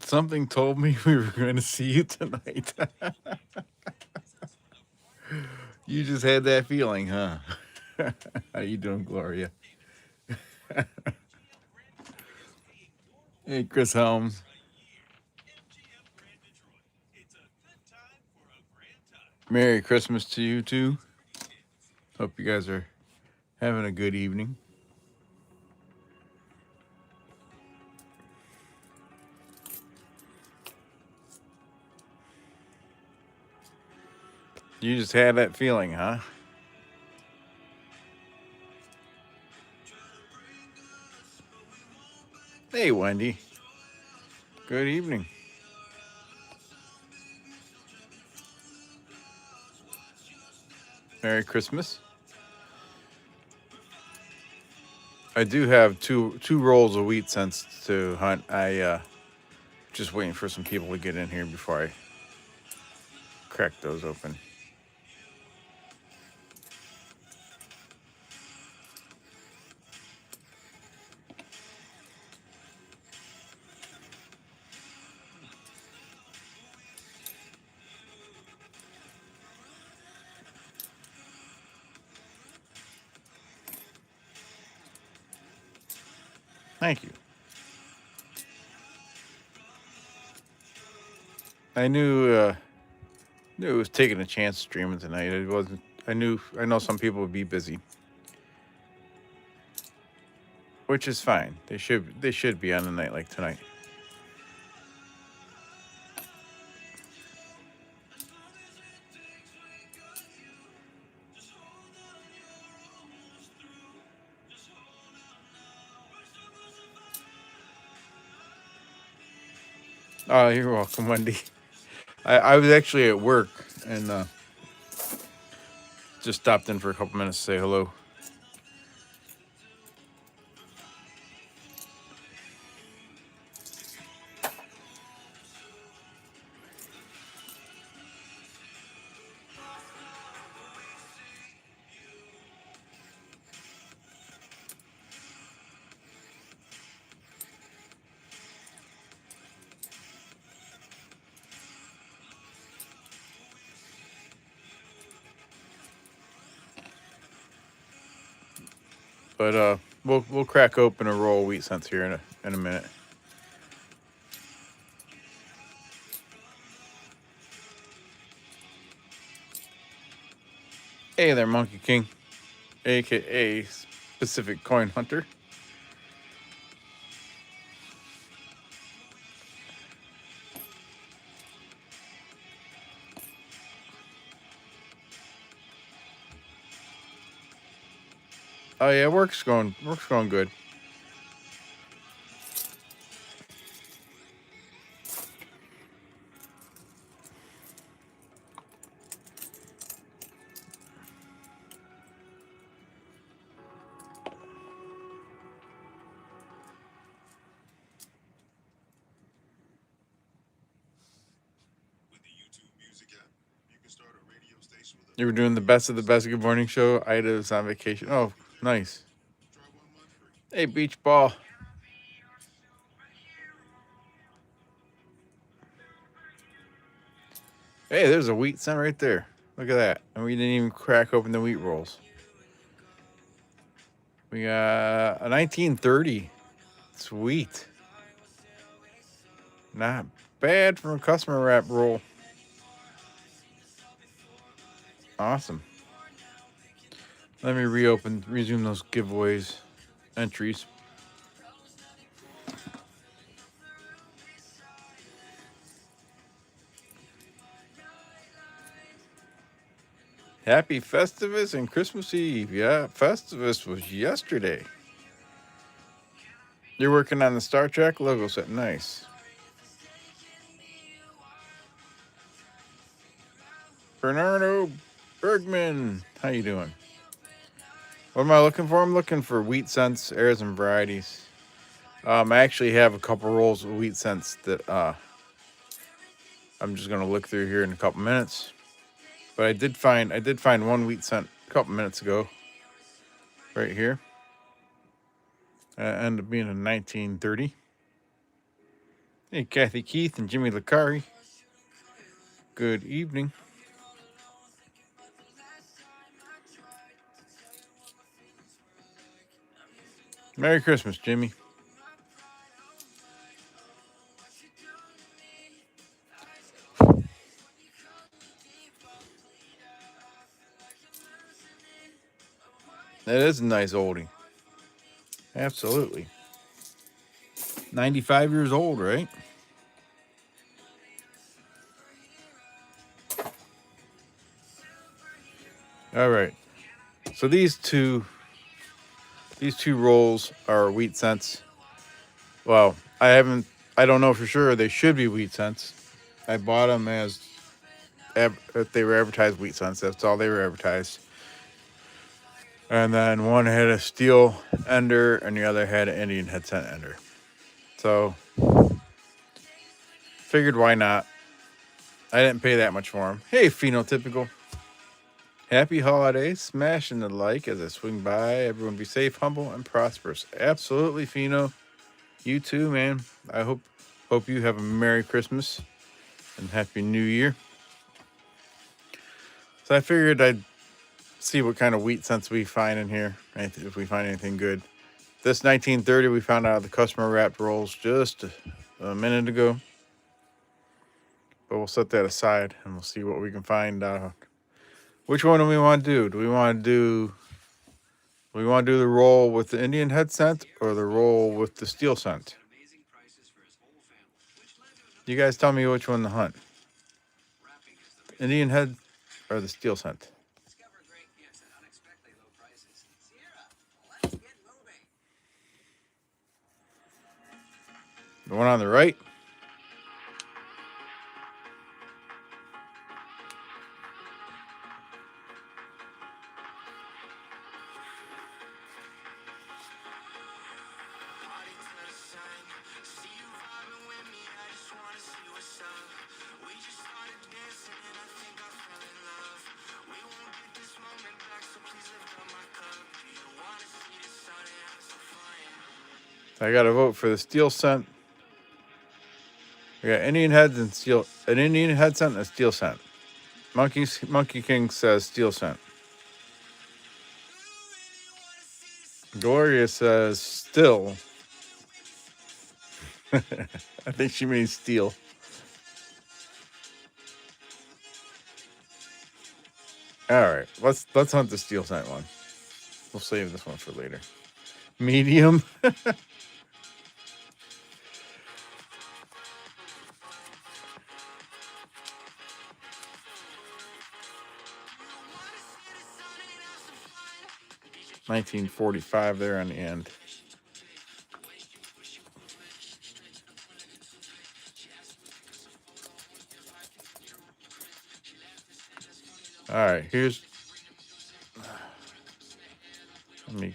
Something told me we were going to see you tonight. You just had that feeling, huh? How you doing, Gloria? Hey, Chris Helms. Merry Christmas to you too. Hope you guys are having a good evening. You just had that feeling, huh? Hey, Wendy. Good evening. Merry Christmas. I do have two rolls of wheat cents to hunt. I just waiting for some people to get in here before I crack those open. Thank you. I knew it was taking a chance streaming tonight. It wasn't. I know some people would be busy, which is fine. They should be on a night like tonight. Oh, you're welcome, Wendy. I was actually at work and just stopped in for a couple minutes to say hello. But we'll crack open a roll of wheat cents here in a minute. Hey there, Monkey King, aka Pacific Coin Hunter. Oh yeah, work's going good. You were doing the best of the best good morning show. Ida's on vacation. Oh, nice. Hey, beach ball. Hey, there's a wheat cent right there. Look at that. And we didn't even crack open the wheat rolls. We got a 1930. Sweet. Not bad from a customer wrap roll. Awesome. Let me resume those giveaways entries. Happy Festivus and Christmas Eve. Yeah, Festivus was yesterday. You're working on the Star Trek logo set. Nice. Bernardo Bergman. How you doing? What am I looking for? I'm looking for wheat cents, airs, and varieties. I actually have a couple rolls of wheat cents that I'm just gonna look through here in a couple minutes. But I did find one wheat cent a couple minutes ago, right here. Ended up being a 1930. Hey, Kathy Keith and Jimmy Licari. Good evening. Merry Christmas, Jimmy. That is a nice oldie. Absolutely. 95 years old, right? All right. So these two rolls are wheat cents. Well, I don't know for sure. They should be wheat cents. I bought them as if they were advertised wheat cents. That's all they were advertised. And then one had a steel ender and the other had an Indian head cent ender. So figured why not. I didn't pay that much for them. Hey, phenotypical. Happy holidays. Smashing the like as I swing by. Everyone be safe, humble, and prosperous. Absolutely, Pheno. You too, man. I hope you have a Merry Christmas and Happy New Year. So I figured I'd see what kind of wheat cents we find in here, if we find anything good. This 1930 we found out of the customer wrapped rolls just a minute ago. But we'll set that aside and we'll see what we can find out. Which one do we want to do? Do we want to do the roll with the Indian head cent or the roll with the steel cent? You guys tell me which one to hunt. Indian head or the steel cent? The one on the right? I got to vote for the steel cent. We got Indian heads and steel. An Indian head cent and a steel cent. Monkey King says steel cent. Gloria says still. I think she means steel. All right, let's hunt the steel cent one. We'll save this one for later. Medium. $19.45 there on the end. All right, let me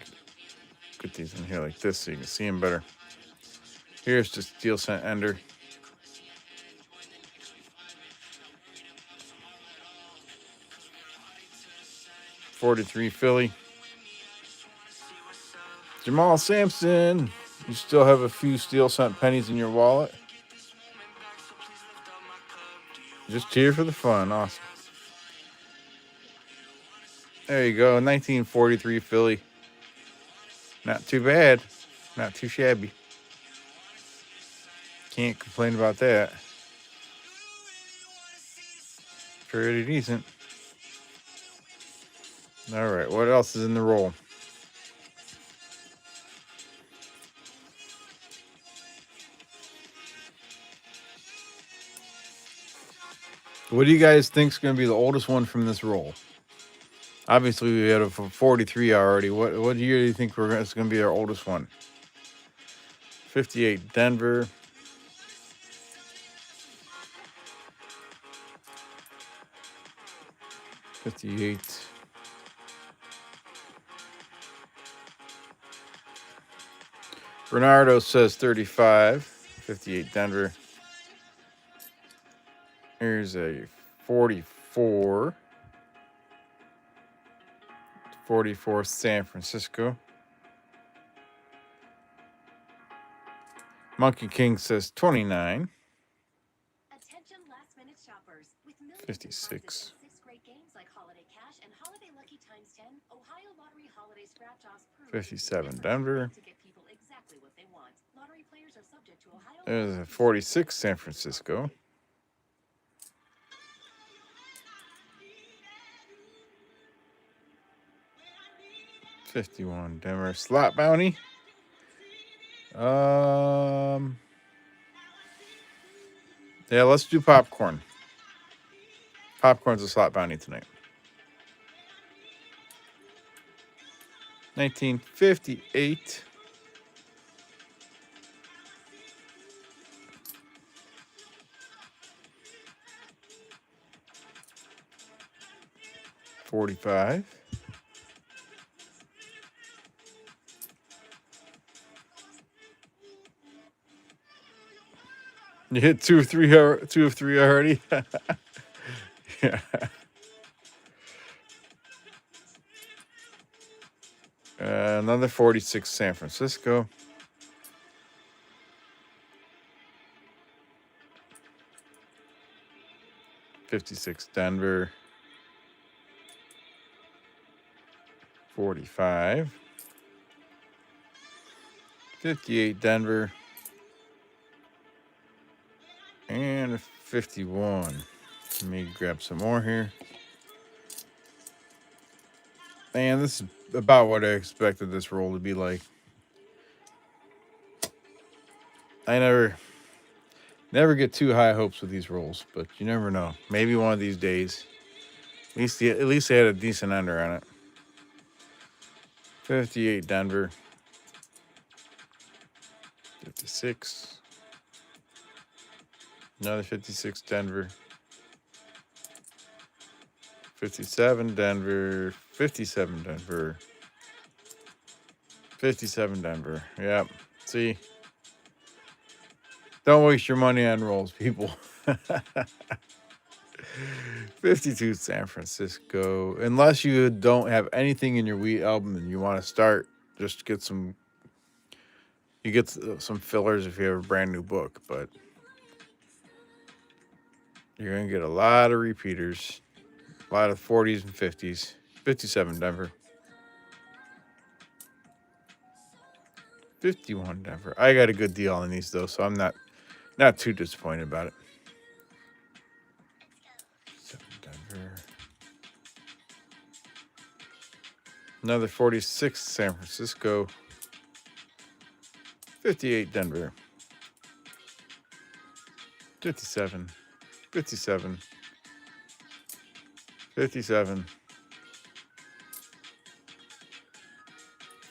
get these in here like this so you can see them better. Here's the steel cent ender. '43 Philly. Jamal Sampson. You still have a few steel cent pennies in your wallet? Just here for the fun. Awesome. There you go. 1943 Philly. Not too bad. Not too shabby. Can't complain about that. Pretty decent. All right. What else is in the roll? What do you guys think is going to be the oldest one from this roll? Obviously, we had a 43 already. What year do you think it's going to be our oldest one? 58 Denver. '58. Bernardo says 35. 58 Denver. Here's a 44. 44 San Francisco. Monkey King says 29. Attention last-minute shoppers. With millions 56. of 6 great games like Holiday Cash and Holiday Lucky Times 10, Ohio Lottery Holiday Scratch-Offs prove 57 Denver. to get people exactly what they want. Lottery players are subject to Ohio. There's a 46 San Francisco. $51 Denver. Slot bounty. Yeah, let's do popcorn. Popcorn's a slot bounty tonight. 1958. $45. You hit two of three already. Yeah. Another 46 San Francisco. $56 Denver. 45. 58 Denver. And 51. Let me grab some more here. Man, this is about what I expected this roll to be like. I never get too high hopes with these rolls, but you never know. Maybe one of these days. At least they had a decent under on it. 58 Denver. 56. Another 56 Denver. 57 Denver. 57 Denver. 57 Denver. Yep. See? Don't waste your money on rolls, people. 52 San Francisco. Unless you don't have anything in your wheat album and you want to start, just get some. You get some fillers if you have a brand new book, but you're going to get a lot of repeaters, a lot of 40s and 50s. 57 Denver. 51 Denver. I got a good deal on these though, so I'm not too disappointed about it. 7 Denver. Another 46 San Francisco. 58 Denver. 57. 57. 57.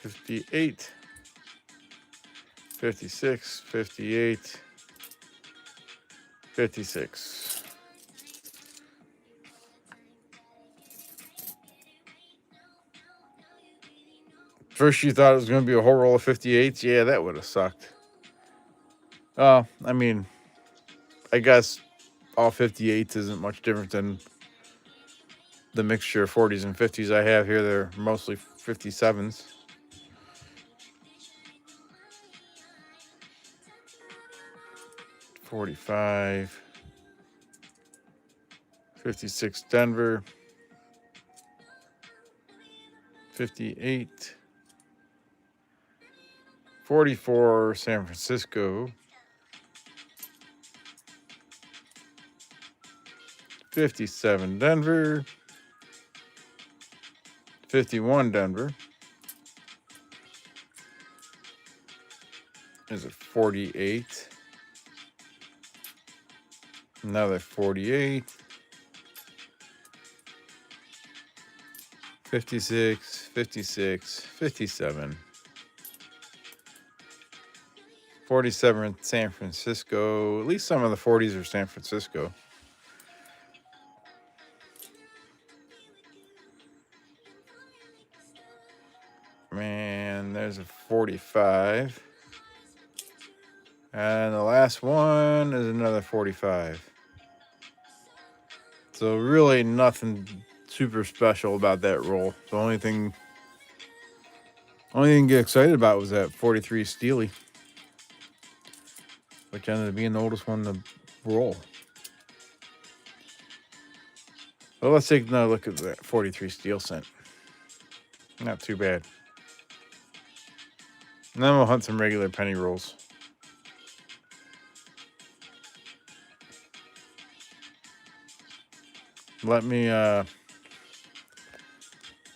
58. 56. 58. 56. First you thought it was going to be a whole roll of 58s? Yeah, that would have sucked. I mean, I guess all 58s isn't much different than the mixture of 40s and 50s I have here. They're mostly 57s. $45. 56 Denver. 58. 44 San Francisco. 57 Denver. 51 Denver. Is it 48? Another 48. 56, 56, 57. 47 San Francisco. At least some of the 40s are San Francisco. Man, there's a 45. And the last one is another 45. So really nothing super special about that roll. The only thing to get excited about was that 43 Steely. which ended up being the oldest one to roll. Well, let's take another look at that 43 steel scent. Not too bad. And then we'll hunt some regular penny rolls. Let me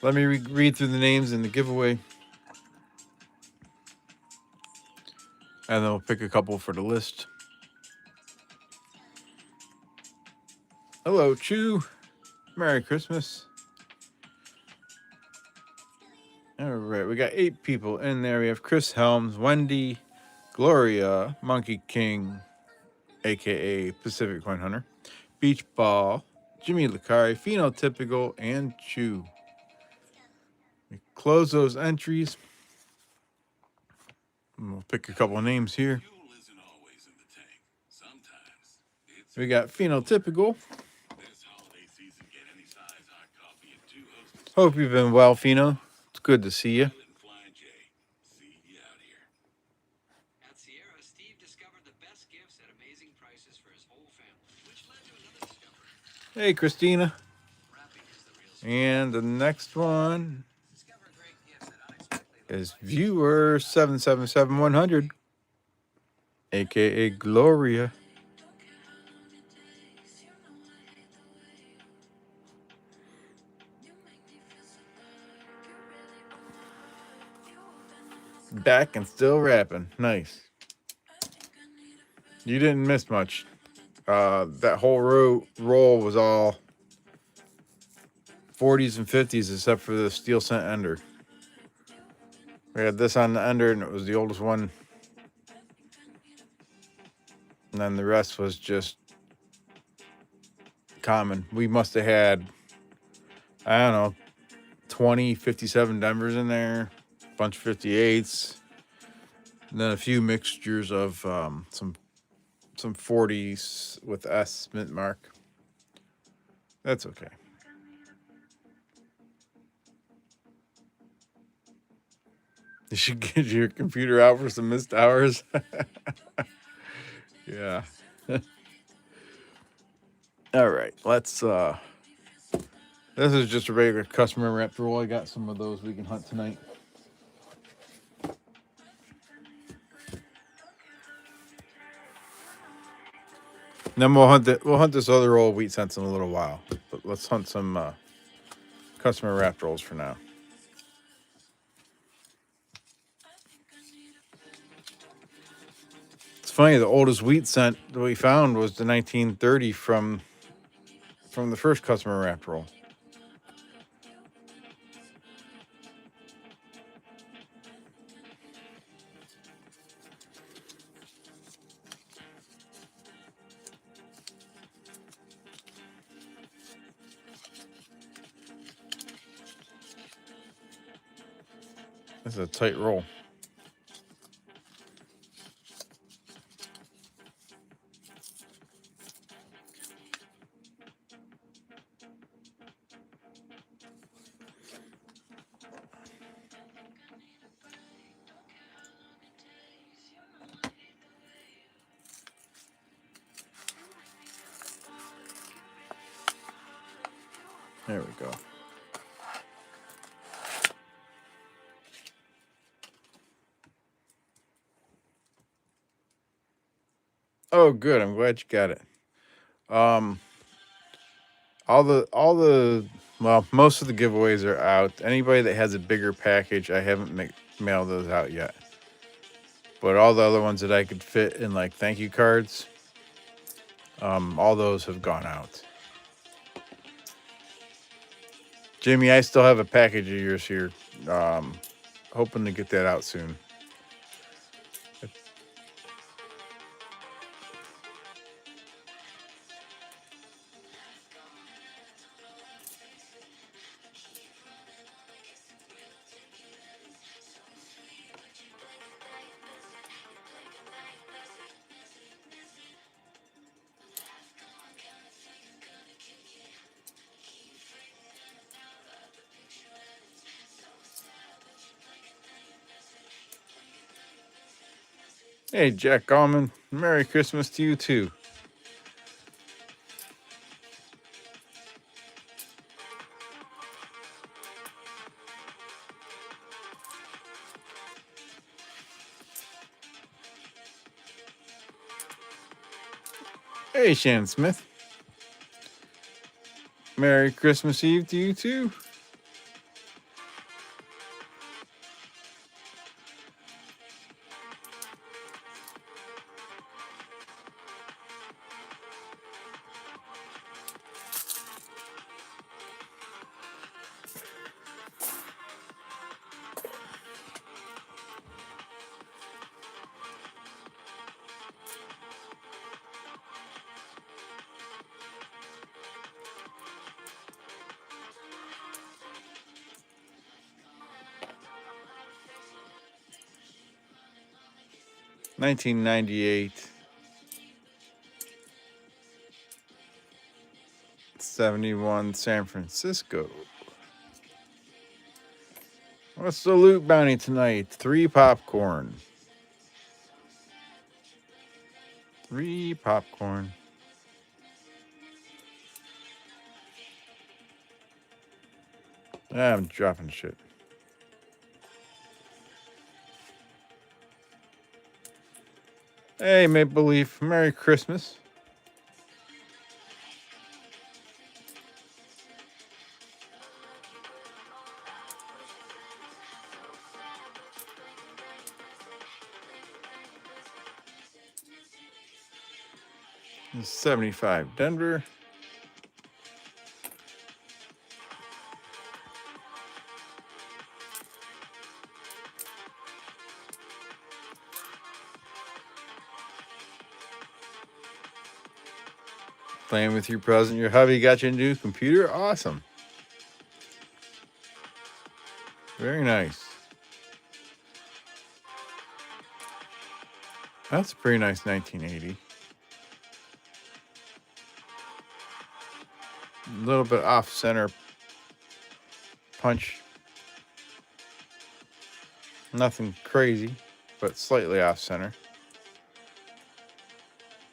read through the names in the giveaway, and then we'll pick a couple for the list. Hello, Chew. Merry Christmas. All right, we got 8 people in there. We have Chris Helms, Wendy, Gloria, Monkey King, aka Pacific Coin Hunter, Beach Ball, Jimmy Lucari, Phenotypical, and Chew. We close those entries. And we'll pick a couple of names here. We got Phenotypical. Hope you've been well, Pheno. It's good to see you. At Sierra, Steve discovered the best gifts at amazing prices for his whole family, which led to another discovery. Hey, Christina. Wrapping is the real And the next one discover great gifts at unexpectedly is viewer 777100, aka Gloria. Back and still rapping. Nice. You didn't miss much. That whole roll was all 40s and 50s except for the steel scent ender. We had this on the ender and it was the oldest one. And then the rest was just common. We must have had, I don't know, 20, 57 Denvers in there, a bunch of 58s, and then a few mixtures of some 40s with S mint mark. That's okay. You should get your computer out for some missed hours. Yeah. All right, let's this is just a regular customer rep roll. I got some of those we can hunt tonight. And then we'll hunt this other roll of wheat cents in a little while. But let's hunt some customer wrapped rolls for now. It's funny, the oldest wheat cent that we found was the 1930 from the first customer wrapped roll. This is a tight roll. There we go. Oh, good. I'm glad you got it. Most of the giveaways are out. Anybody that has a bigger package, I haven't mailed those out yet. But all the other ones that I could fit in like thank you cards, all those have gone out. Jimmy, I still have a package of yours here. Hoping to get that out soon. Hey, Jack Gallman. Merry Christmas to you too. Hey, Shannon Smith. Merry Christmas Eve to you too. $19.98. 71 San Francisco. What's the loot bounty tonight? 3 popcorn. 3 popcorn. I'm dropping shit. Hey, Maple Leaf. Merry Christmas. This is 75 Denver. Playing with your present. Your hubby got you a new computer? Awesome. Very nice. That's a pretty nice 1980. A little bit off center punch. Nothing crazy, but slightly off center.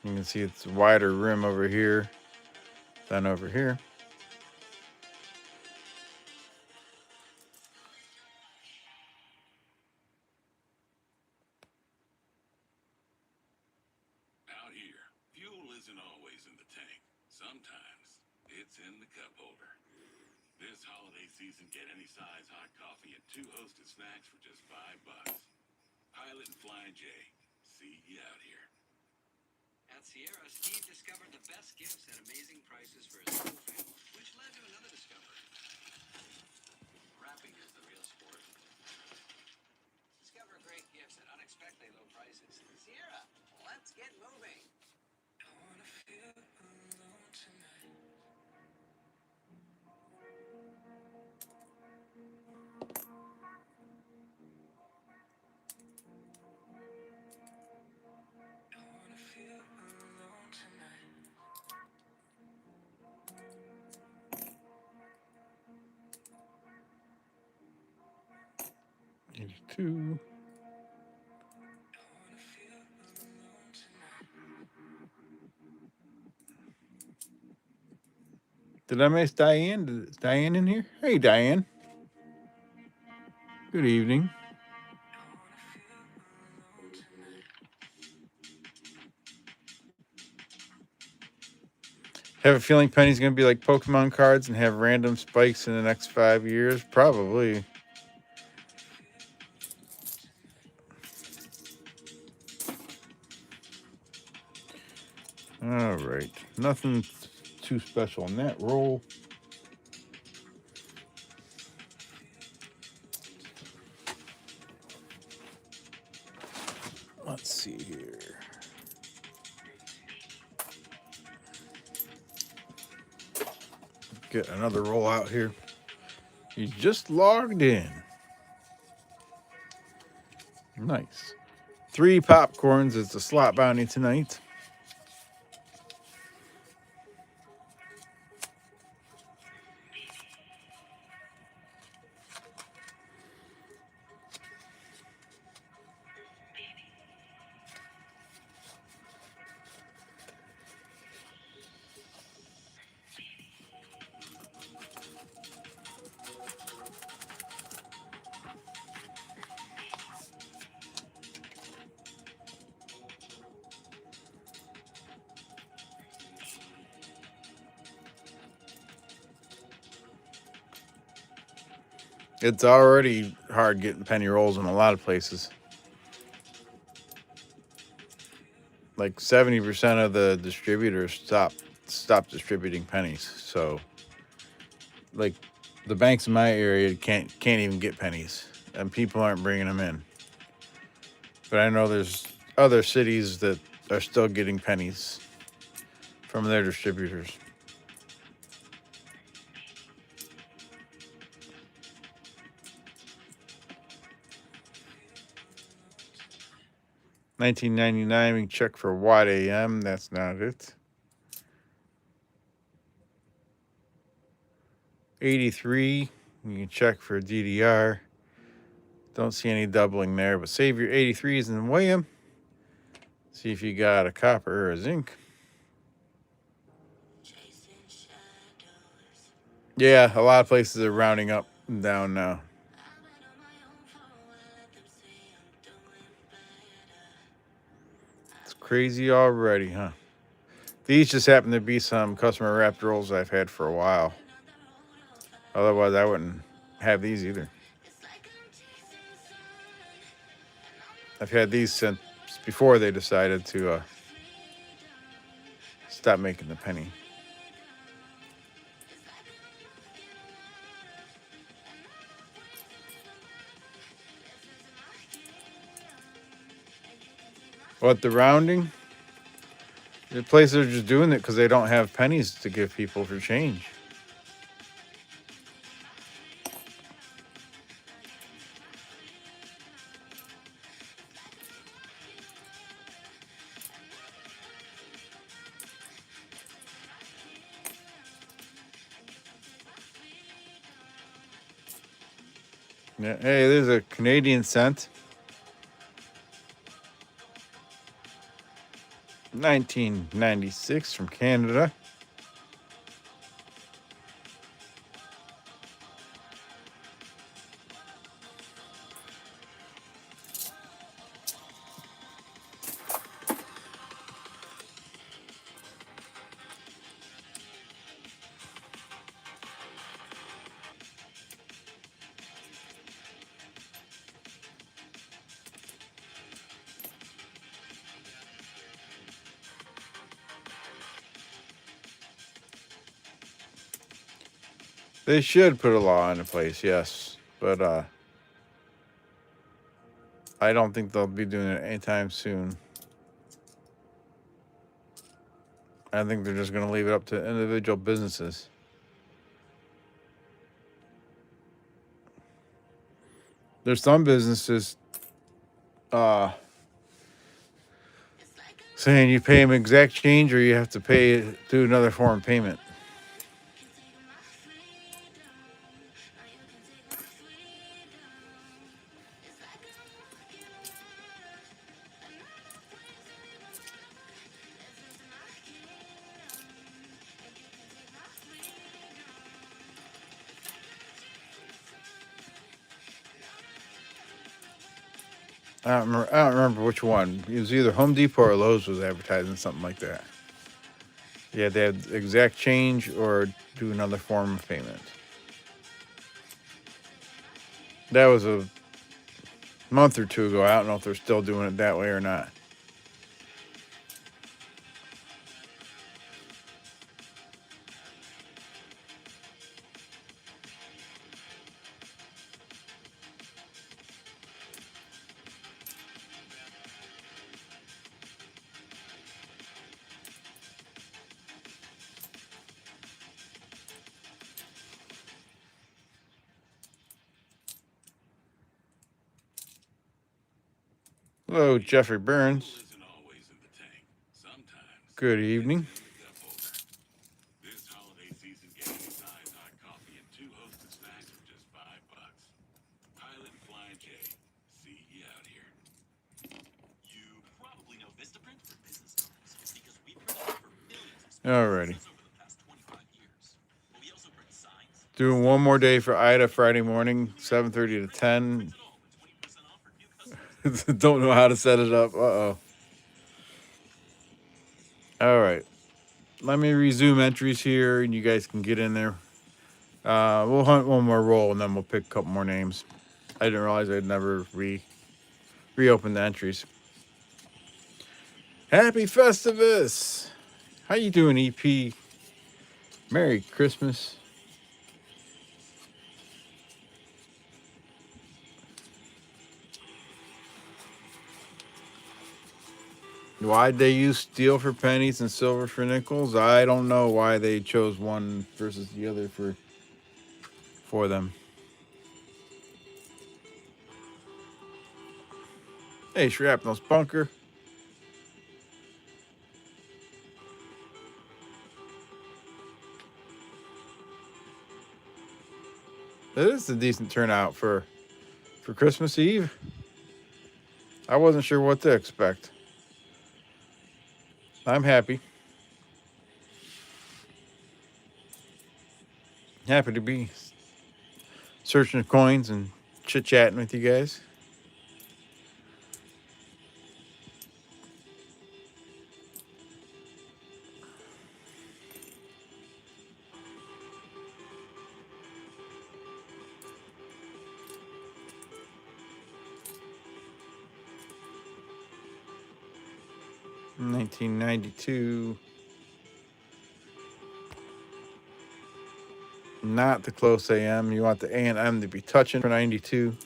You can see it's wider rim over here than over here. Out here, fuel isn't always in the tank. Sometimes it's in the cup holder. This holiday season, get any size hot coffee and 2 hosted snacks for just $5. Pilot and Flying J. See you out here. At Sierra, Steve discovered the best gifts at amazing prices for his whole family, which led to another discovery. Wrapping is the real sport. Discover great gifts at unexpectedly low prices. Sierra, let's get moving. I wanna feel alone tonight. I wanna feel alone tonight. 82. Did I miss Diane? Is Diane in here? Hey, Diane. Good evening. Have a feeling Penny's going to be like Pokemon cards and have random spikes in the next 5 years? Probably. All right. Nothing too special in that roll. Let's see here. Get another roll out here. You just logged in. Nice. 3 popcorns is the slot bounty tonight. It's already hard getting penny rolls in a lot of places. Like 70% of the distributors stop distributing pennies. So, like, the banks in my area can't even get pennies, and people aren't bringing them in. But I know there's other cities that are still getting pennies from their distributors. $19.99. We can check for Watt AM. That's not it. 83. You can check for DDR. Don't see any doubling there, but save your 83s and weigh them. See if you got a copper or a zinc. Yeah, a lot of places are rounding up and down now. It's crazy already, huh? These just happen to be some customer wrapped rolls I've had for a while. Otherwise, I wouldn't have these either. I've had these since before they decided to stop making the penny. What, the rounding? The places are just doing it because they don't have pennies to give people for change. Yeah, hey, there's a Canadian cent. 1996 from Canada. They should put a law into place, yes. But I don't think they'll be doing it anytime soon. I think they're just going to leave it up to individual businesses. There's some businesses saying you pay them exact change or you have to do another form of payment. I don't remember which one. It was either Home Depot or Lowe's was advertising something like that. Yeah, they had exact change or do another form of payment. That was a month or two ago. I don't know if they're still doing it that way or not. Hello, Jeffrey Burns. Fuel isn't always in the tank. Sometimes Good evening. it's in the cup holder. This holiday season, get any size hot coffee and 2 hosted snacks for just $5. Pilot and Flying J. See you out here. You probably know Vistaprint for business owners because we print over millions of Alrighty. over the past 25 years. But we also print signs, Doing one more day for Ida Friday morning, 7:30 to 10. and 20% off for new customers. Don't know how to set it up. Uh-oh. All right. Let me resume entries here and you guys can get in there. We'll hunt one more roll and then we'll pick a couple more names. I didn't realize I'd never reopen the entries. Happy Festivus! How you doing, EP? Merry Christmas. Why'd they use steel for pennies and silver for nickels? I don't know why they chose one versus the other for them. Hey, Shrapnel's Bunker. That is a decent turnout for Christmas Eve. I wasn't sure what to expect. I'm happy. Happy to be searching coins and chit-chatting with you guys. In 1992. Not the close AM. You want the A and M to be touching for 92.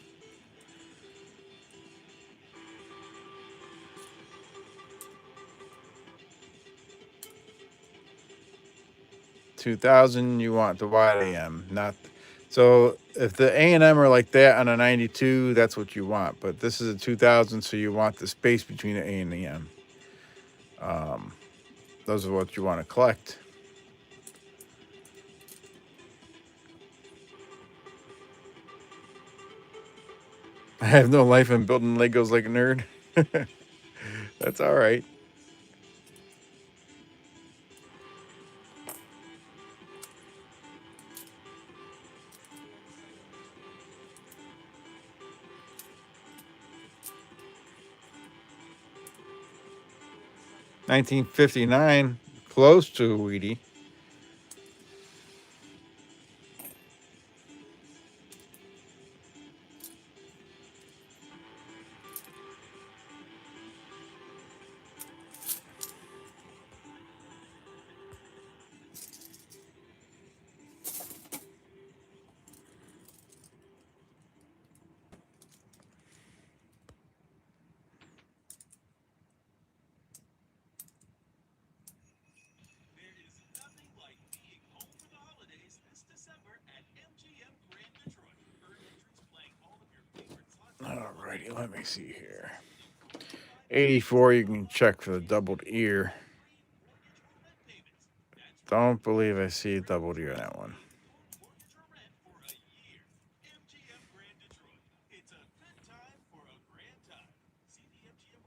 $2,000. You want the wide AM, not. So if the A and M are like that on a 92, that's what you want. But this is a 2000, so you want the space between the A and the M. Those are what you want to collect. I have no life in building Legos like a nerd. That's all right. $19.59, close to a Wheatie. There is nothing like being home for the holidays this December at MGM Grand Detroit. Earn entries playing all of your favorite slots. Alrighty, let me see here. 84, you can check for the doubled ear. Don't believe I see a doubled ear in that one. Mortgage or rent for a year. MGM Grand Detroit. It's a good time for a grand time. See the MGM.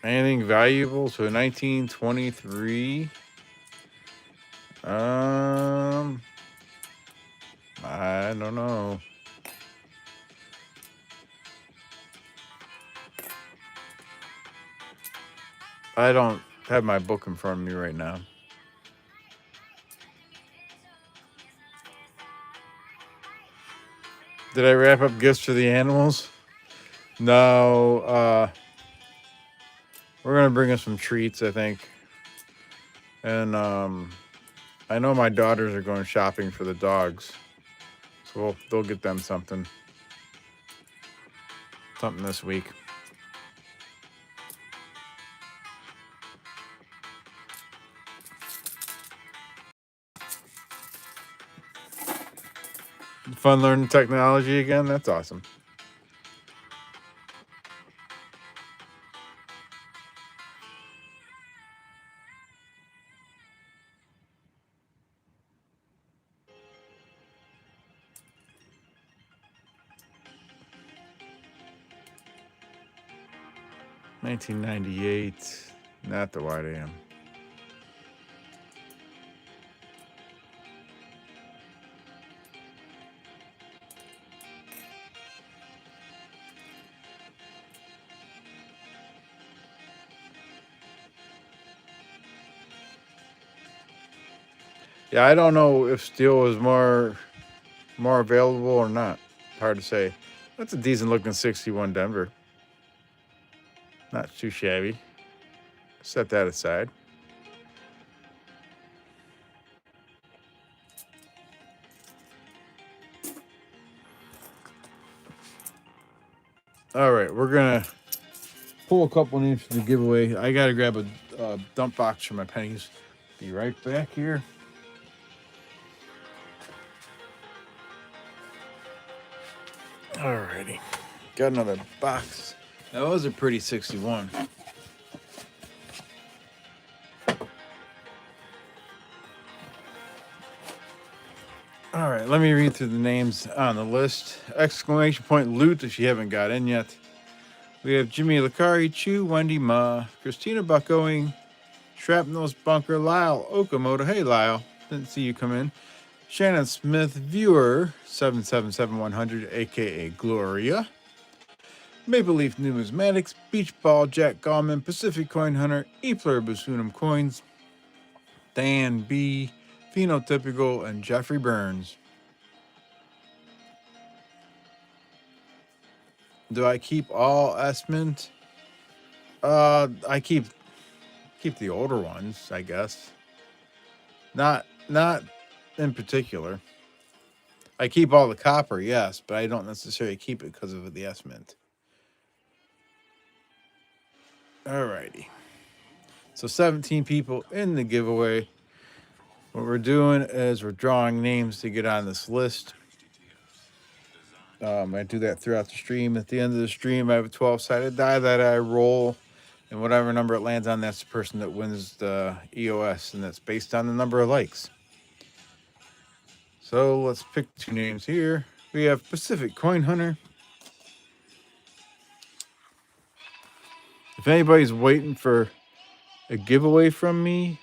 Anything valuable to a 1923? I don't know. I don't have my book in front of me right now. Did I wrap up gifts for the animals? No. We're gonna bring us some treats, I think. And I know my daughters are going shopping for the dogs, so they'll get them something this week. Fun learning technology again. That's awesome. $1998, not the wide AM. Yeah, I don't know if steel is more available or not. Hard to say. That's a decent looking 61 Denver. Not too shabby. Set that aside. All right, we're gonna pull a couple names for the giveaway. I gotta grab a dump box for my pennies. Be right back here. Alrighty, got another box. That was a pretty 61. All right, let me read through the names on the list. Exclamation point loot if you haven't got in yet. We have Jimmy Lakari, Chu, Wendy Ma, Christina Buckoing, Shrapnel's Bunker, Lyle Okamoto. Hey, Lyle. Didn't see you come in. Shannon Smith, Viewer, 777100, a.k.a. Gloria. Maple Leaf Numismatics, Beach Ball, Jack Gallman, Pacific Coin Hunter, Epler Basunum Coins, Dan B., Phenotypical, and Jeffrey Burns. Do I keep all S-Mint? I keep the older ones, I guess. Not in particular. I keep all the copper, yes, but I don't necessarily keep it because of the S-Mint. Alrighty. So 17 people in the giveaway. What we're doing is we're drawing names to get on this list. I do that throughout the stream. At the end of the stream, I have a 12-sided die that I roll, and whatever number it lands on, that's the person that wins the EOS, and that's based on the number of likes. So let's pick two names here. We have Pacific Coin Hunter. If anybody's waiting for a giveaway from me,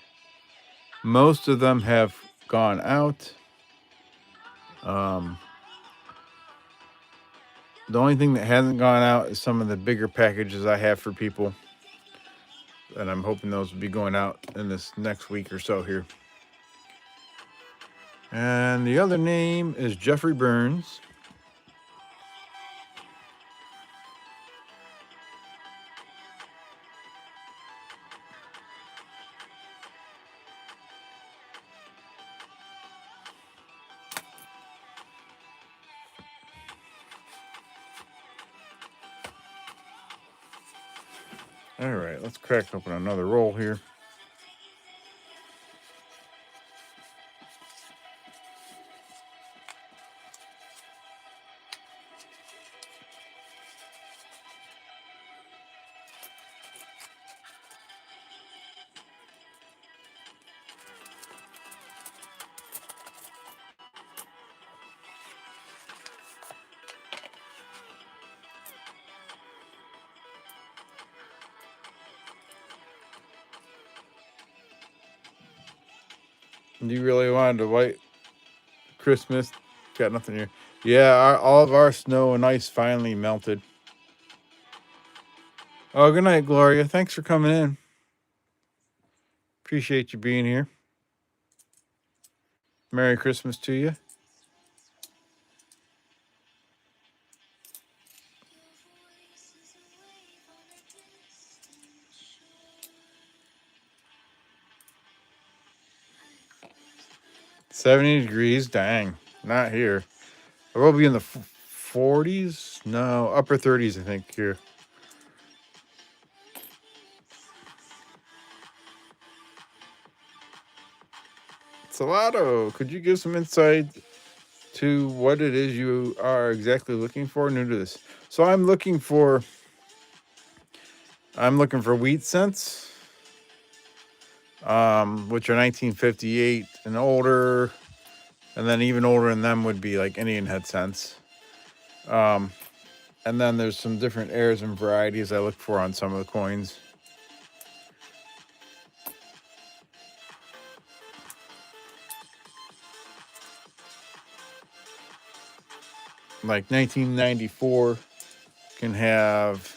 most of them have gone out. The only thing that hasn't gone out is some of the bigger packages I have for people. And I'm hoping those will be going out in this next week or so here. And the other name is Jeffrey Burns. All right, let's crack open another roll here. Do you really wanted a white Christmas? Got nothing here. Yeah, all of our snow and ice finally melted. Oh, good night, Gloria. Thanks for coming in. Appreciate you being here. Merry Christmas to you. $70 degrees, dang, not here. I will be in the 40s. No, upper 30s, I think here. Salado, could you give some insight to what it is you are exactly looking for? New to this, so I'm looking for wheat cents, which are 1958 and older. And then even older than them would be like Indian head cents. And then there's some different airs and varieties I look for on some of the coins. Like 1994 can have,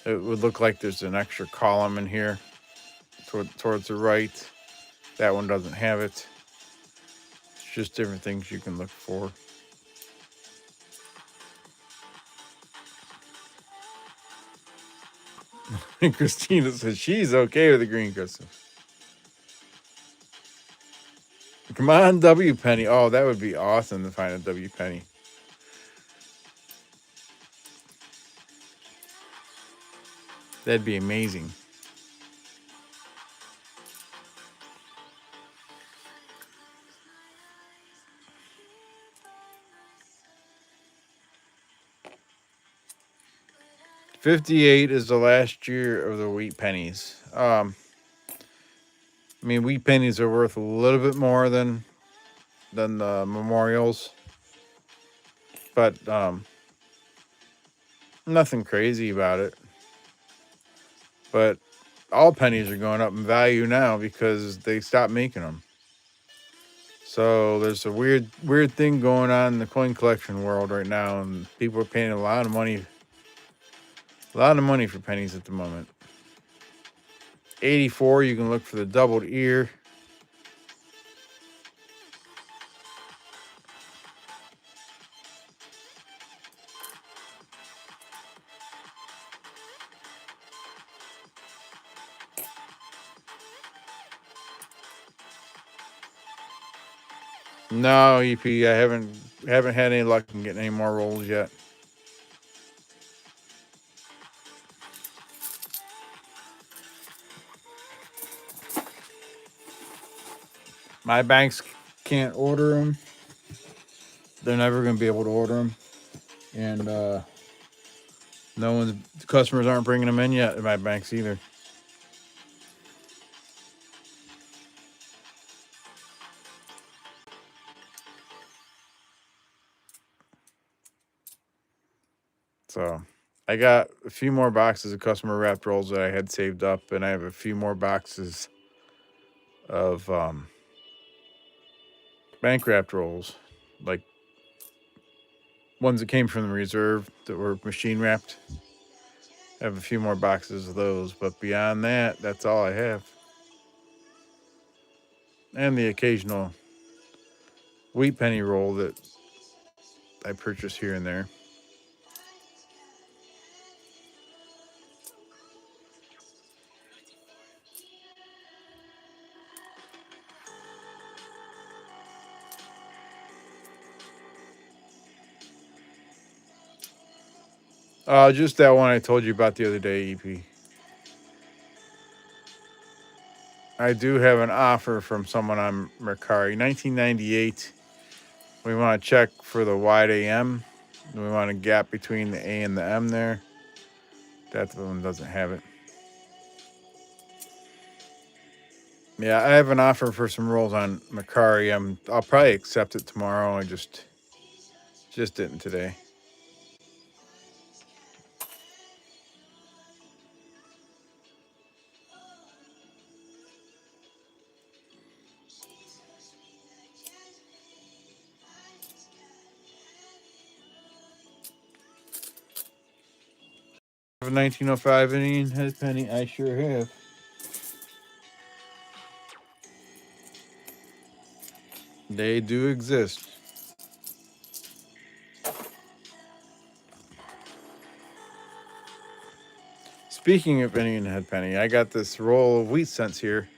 it would look like there's an extra column in here towards the right That one doesn't have it. It's just different things you can look for. And Christina says she's okay with the green crystal. Come on, W Penny. Oh, that would be awesome to find a W Penny. That'd be amazing. $58 is the last year of the wheat pennies. I mean, wheat pennies are worth a little bit more than the memorials, but nothing crazy about it. But all pennies are going up in value now because they stopped making them. So there's a weird thing going on in the coin collection world right now, and people are paying a lot of money for pennies at the moment. 84, you can look for the doubled ear. No, EP, I haven't had any luck in getting any more rolls yet. My banks can't order them. They're never going to be able to order them, and customers aren't bringing them in yet at my banks either. So I got a few more boxes of customer wrapped rolls that I had saved up, and I have a few more boxes of bank wrapped rolls, like ones that came from the reserve that were machine wrapped. I have a few more boxes of those, but beyond that, that's all I have. And the occasional wheat penny roll that I purchase here and there. Just that one I told you about the other day, EP. I do have an offer from someone on Mercari. 1998. We want to check for the wide AM. We want a gap between the A and the M there. That one doesn't have it. Yeah, I have an offer for some rolls on Mercari. I'll probably accept it tomorrow. I just didn't today. Have a 1905 Indian head penny. I sure have. They do exist. Speaking of Indian head penny, I got this roll of wheat cents here,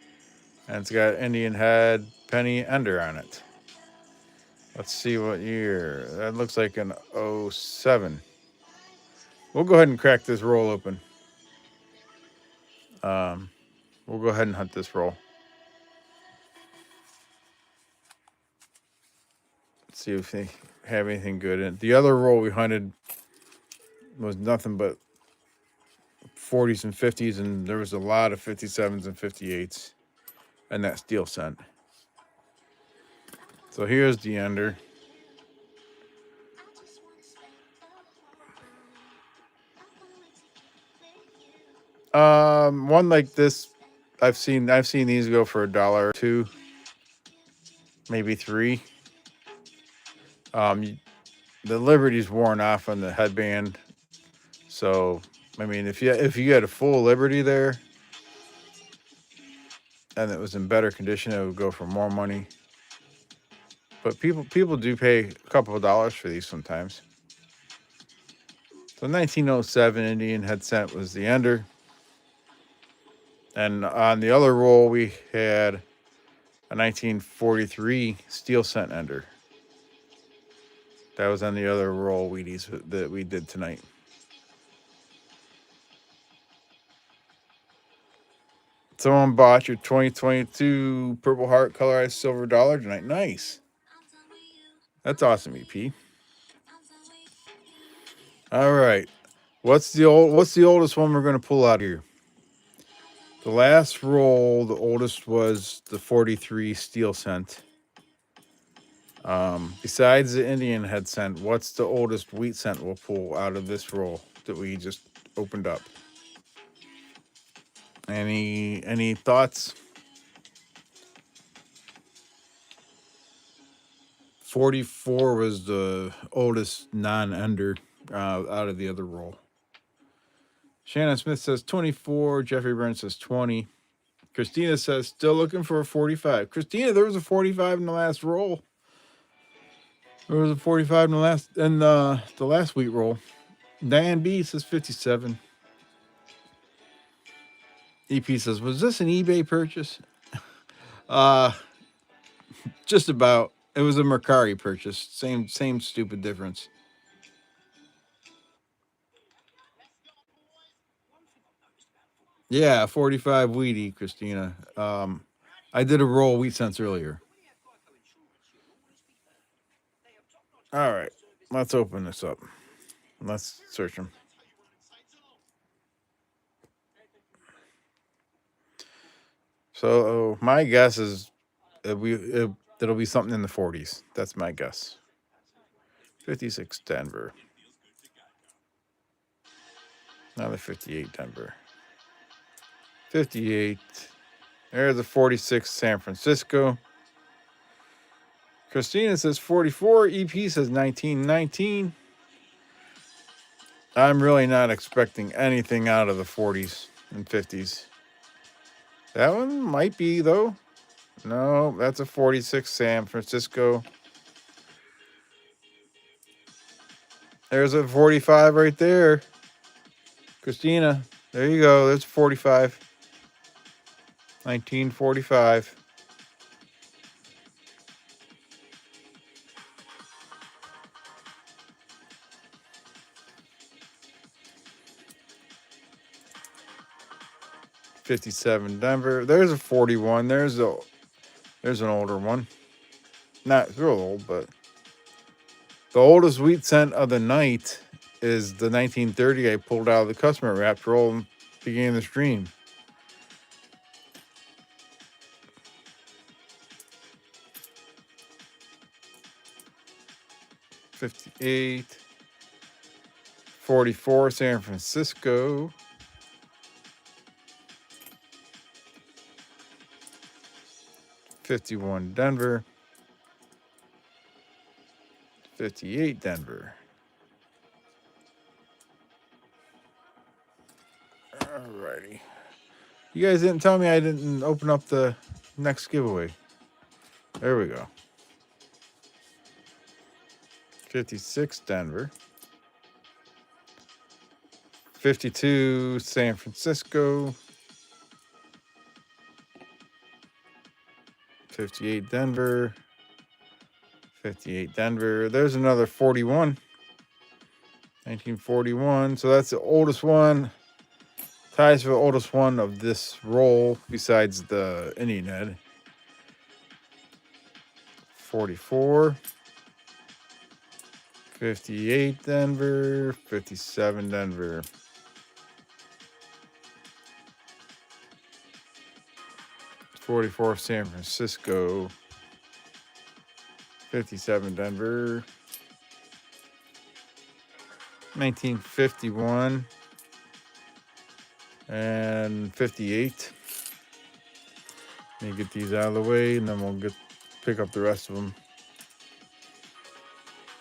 and it's got Indian head penny ender on it. Let's see what year. That looks like an 07. We'll go ahead and crack this roll open. We'll go ahead and hunt this roll. Let's see if they have anything good in it. The other roll we hunted was nothing but 40s and 50s, and there was a lot of 57s and 58s and that steel cent. So here's the ender. One like this, I've seen these go for $1 or $2, maybe $3. The Liberty's worn off on the headband, so I mean, if you had a full Liberty there, and it was in better condition, it would go for more money. But people do pay a couple of dollars for these sometimes. So 1907 Indian head cent was the ender. And on the other roll, we had a 1943 steel cent ender. That was on the other roll Wheaties that we did tonight. Someone bought your 2022 Purple Heart colorized silver dollar tonight. Nice. That's awesome, EP. All right. What's the oldest one we're going to pull out here? The last roll, the oldest was the 43 steel cent. Besides the Indian head cent, what's the oldest wheat cent we'll pull out of this roll that we just opened up? Any thoughts? 44 was the oldest non-ender out of the other roll. Shannon Smith says 24. Jeffrey Burns says 20. Christina says still looking for a 45. Christina, there was a 45 in the last roll. There was a 45 in the last wheat roll. Diane B says 57. EP says, was this an eBay purchase? Just about. It was a Mercari purchase. Same stupid difference. Yeah, 45 Wheatie, Christina. I did a roll wheat cents earlier. All right, let's open this up. Let's search them. So my guess is it'll be something in the 40s. That's my guess. 56 Denver. Another 58 Denver. 58. There's a 46 San Francisco. Christina says 44. EP says 1919. I'm really not expecting anything out of the 40s and 50s. That one might be, though. No, that's a 46 San Francisco. There's a 45 right there. Christina, there you go. There's 45. 1945. '57 Denver. There's a 41. There's an older one. Not real old, but the oldest wheat cent of the night is the 1930 I pulled out of the customer wrapped roll and began the stream. '58. 44 San Francisco. 51 Denver. 58 Denver. Alrighty. You guys didn't tell me I didn't open up the next giveaway. There we go. 56 Denver. 52 San Francisco. 58 Denver. 58 Denver. There's another 41. 1941. So that's the oldest one. Ties for the oldest one of this roll besides the Indian head. 44. 58 Denver. 57 Denver. 44 San Francisco. 57 Denver. 1951. And 58. Let me get these out of the way, and then we'll pick up the rest of them.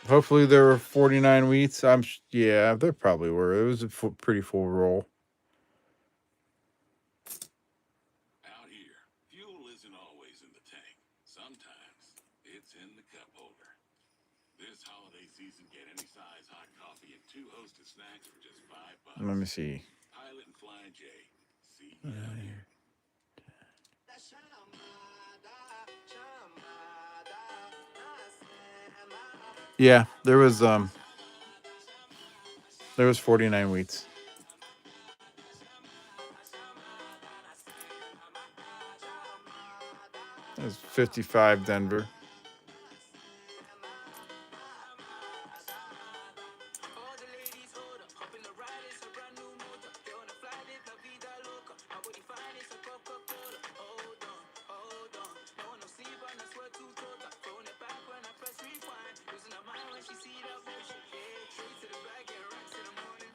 Hopefully there were 49 wheats. Yeah, there probably were. It was a pretty full roll. Out here, fuel Sometimes it's in the cup holder. This holiday season, get any size hot coffee and 2 hostess snacks for just $5. Let me see. Pilot and Flying J. See you out here. Yeah, there was 49 wheats. There's 55 Denver.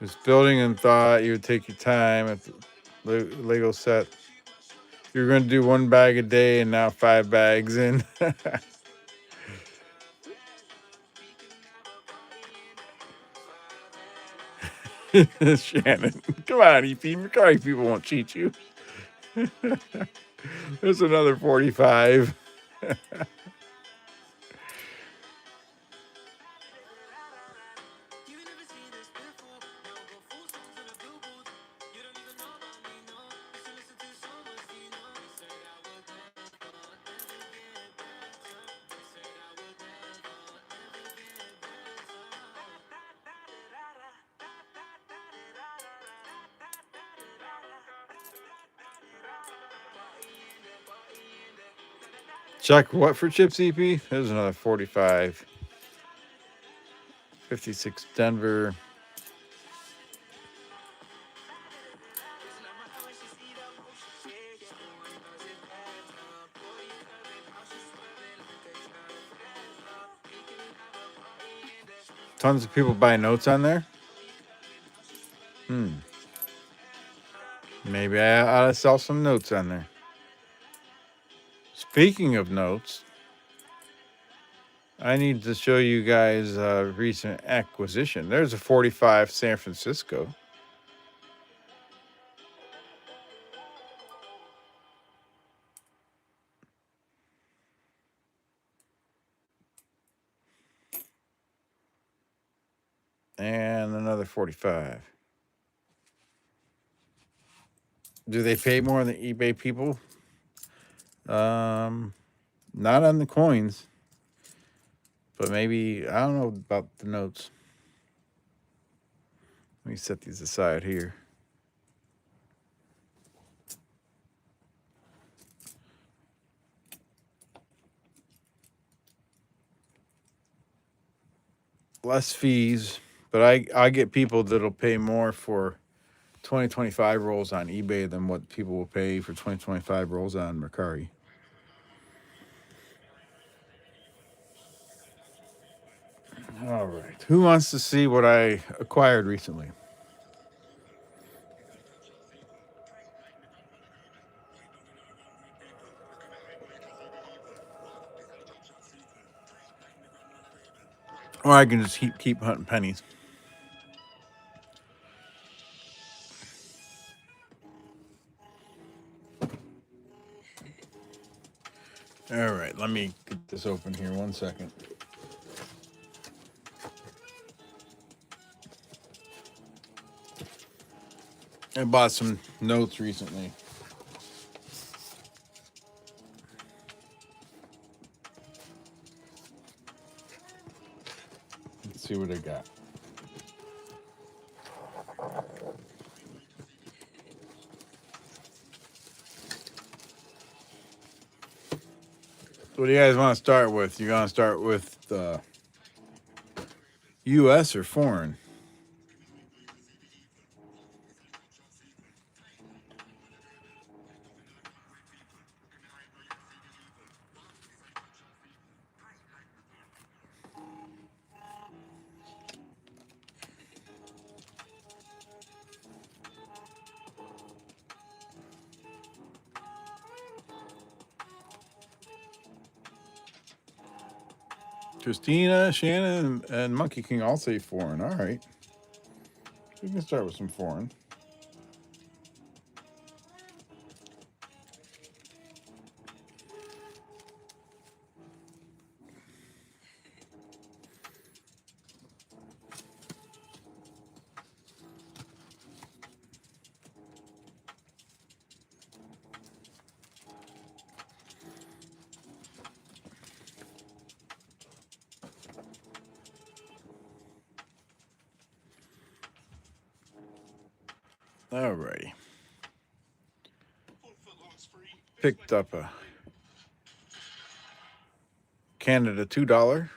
Was building and thought you would take your time at the Lego set. You're going to do 1 bag a day and now 5 bags in. Shannon, come on, EP. Macari people won't cheat you. There's another 45. Chuck, what for chips, EP? There's another 45. 56 Denver. Tons of people buy notes on there. Maybe I ought to sell some notes on there. Speaking of notes, I need to show you guys a recent acquisition. There's a 45 San Francisco. And another 45. Do they pay more than eBay people? Not on the coins. But maybe, I don't know about the notes. Let me set these aside here. Less fees, but I get people that'll pay more for 2025 rolls on eBay than what people will pay for 2025 rolls on Mercari. All right. Who wants to see what I acquired recently? Or I can just keep hunting pennies. All right, let me get this open here 1 second. I bought some notes recently. Let's see what I got. What do you guys want to start with? You going to start with the U.S. or foreign? Christina, Shannon, and Monkey King all say foreign. All right. We can start with some foreign. Alrighty. Picked up a Canada $2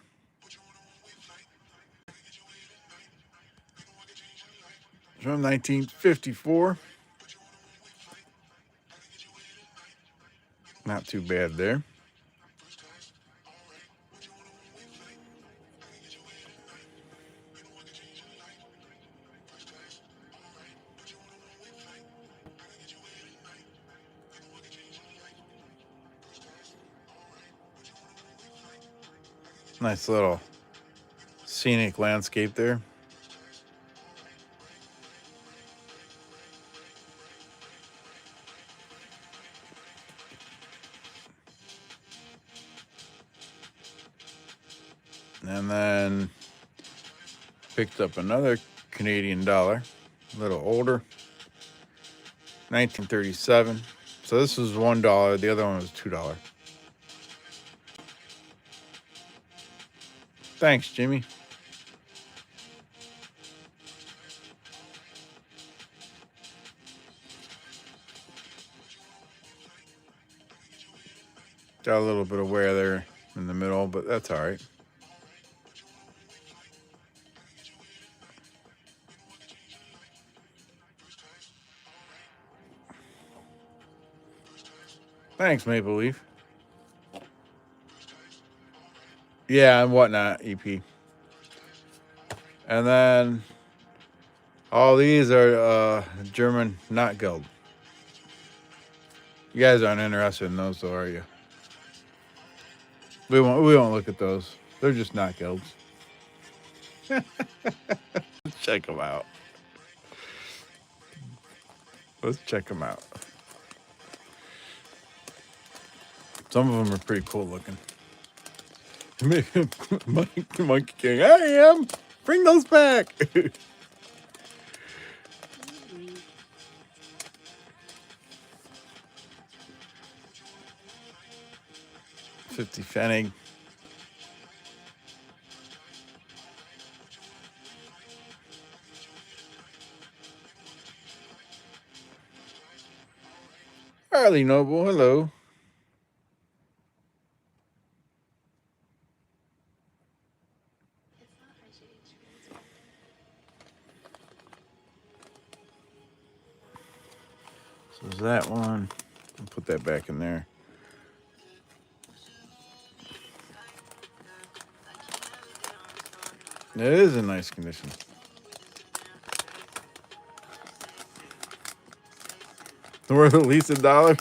from 1954. Not too bad there. Nice little scenic landscape there. And then picked up another Canadian dollar, a little older, 1937. So this was $1. The other one was $2. Thanks, Jimmy. Got a little bit of wear there in the middle, but that's all right. Thanks, Maple Leaf. Yeah, and whatnot, EP. And then all these are German not guild. You guys aren't interested in those, though, are you? We won't look at those. They're just not guilds. Check them out. Let's check them out. Some of them are pretty cool looking. Monkey King, I am. Bring those back. 50 Pfennig. Harley Noble, hello. So there's that one. I'll put that back in there. It is in nice condition. Worth at least $1.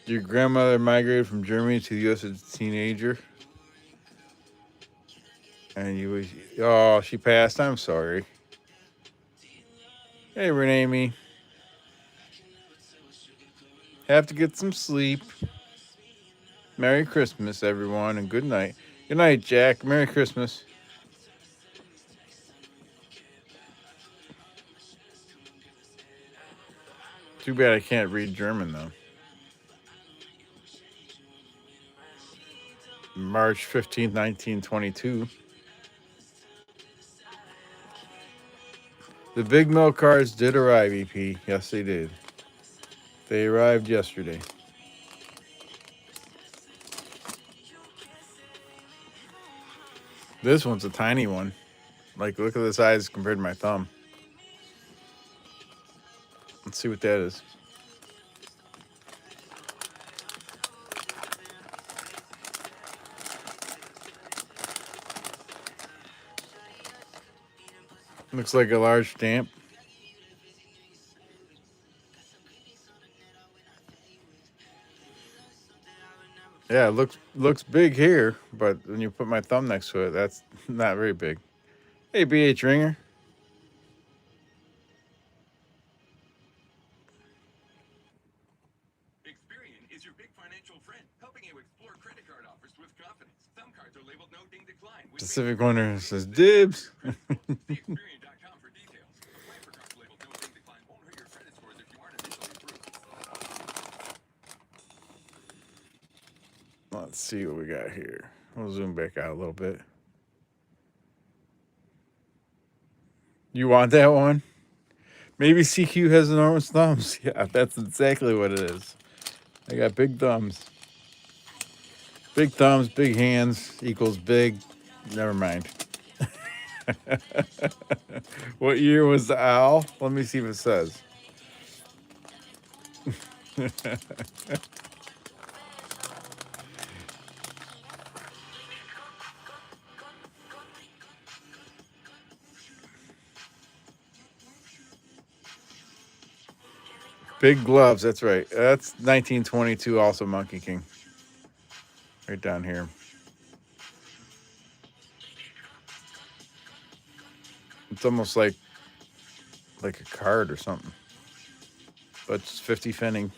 Your grandmother migrated from Germany to the U.S. as a teenager. And you was, oh, she passed. I'm sorry. Hey, Renee. Have to get some sleep. Merry Christmas, everyone, and good night. Good night, Jack. Merry Christmas. Too bad I can't read German, though. March 15th, 1922. The big milk cars did arrive, EP. Yes, they did. They arrived yesterday. This one's a tiny one. Like, look at the size compared to my thumb. Let's see what that is. Looks like a large stamp. Yeah, it looks big here, but when you put my thumb next to it, that's not very big. Hey, BH Ringer. Experian is is your big financial friend, helping you explore credit card offers with confidence. Some cards are labeled no ding decline. Pacific Winter says dibs. See Experian.com for details. Applying for cards labeled no ding decline won't hurt your credit scores if you aren't initially approved. Let's see what we got here. We'll zoom back out a little bit. You want that one? Maybe CQ has enormous thumbs. Yeah, that's exactly what it is. I got big thumbs. Big thumbs, big hands equals big. Never mind. What year was the owl? Let me see if it says. Big gloves, that's right. That's 1922, also Monkey King. Right down here. It's almost like a card or something. But it's 50 Finning.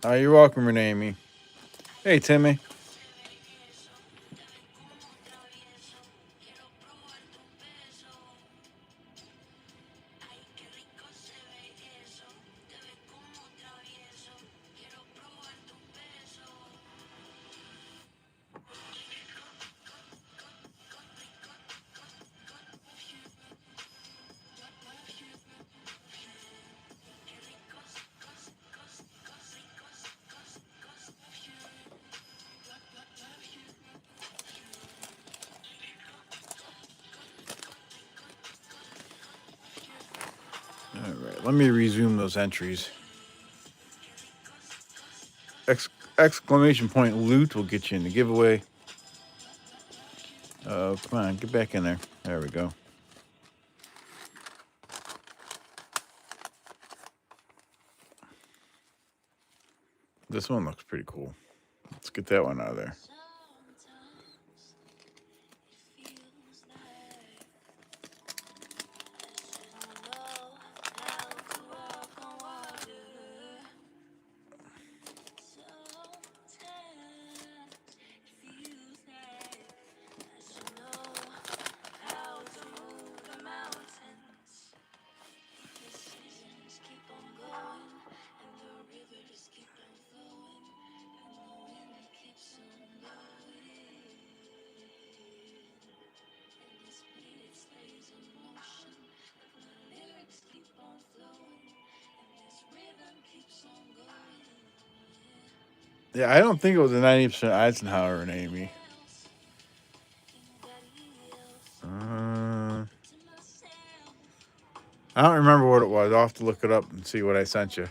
You're welcome, Renee. Hey, Timmy. All right, let me resume those entries. Exclamation point loot will get you in the giveaway. Oh, come on, get back in there. There we go. This one looks pretty cool. Let's get that one out of there. Yeah, I don't think it was a 90% Eisenhower in Amy. I don't remember what it was. I'll have to look it up and see what I sent you.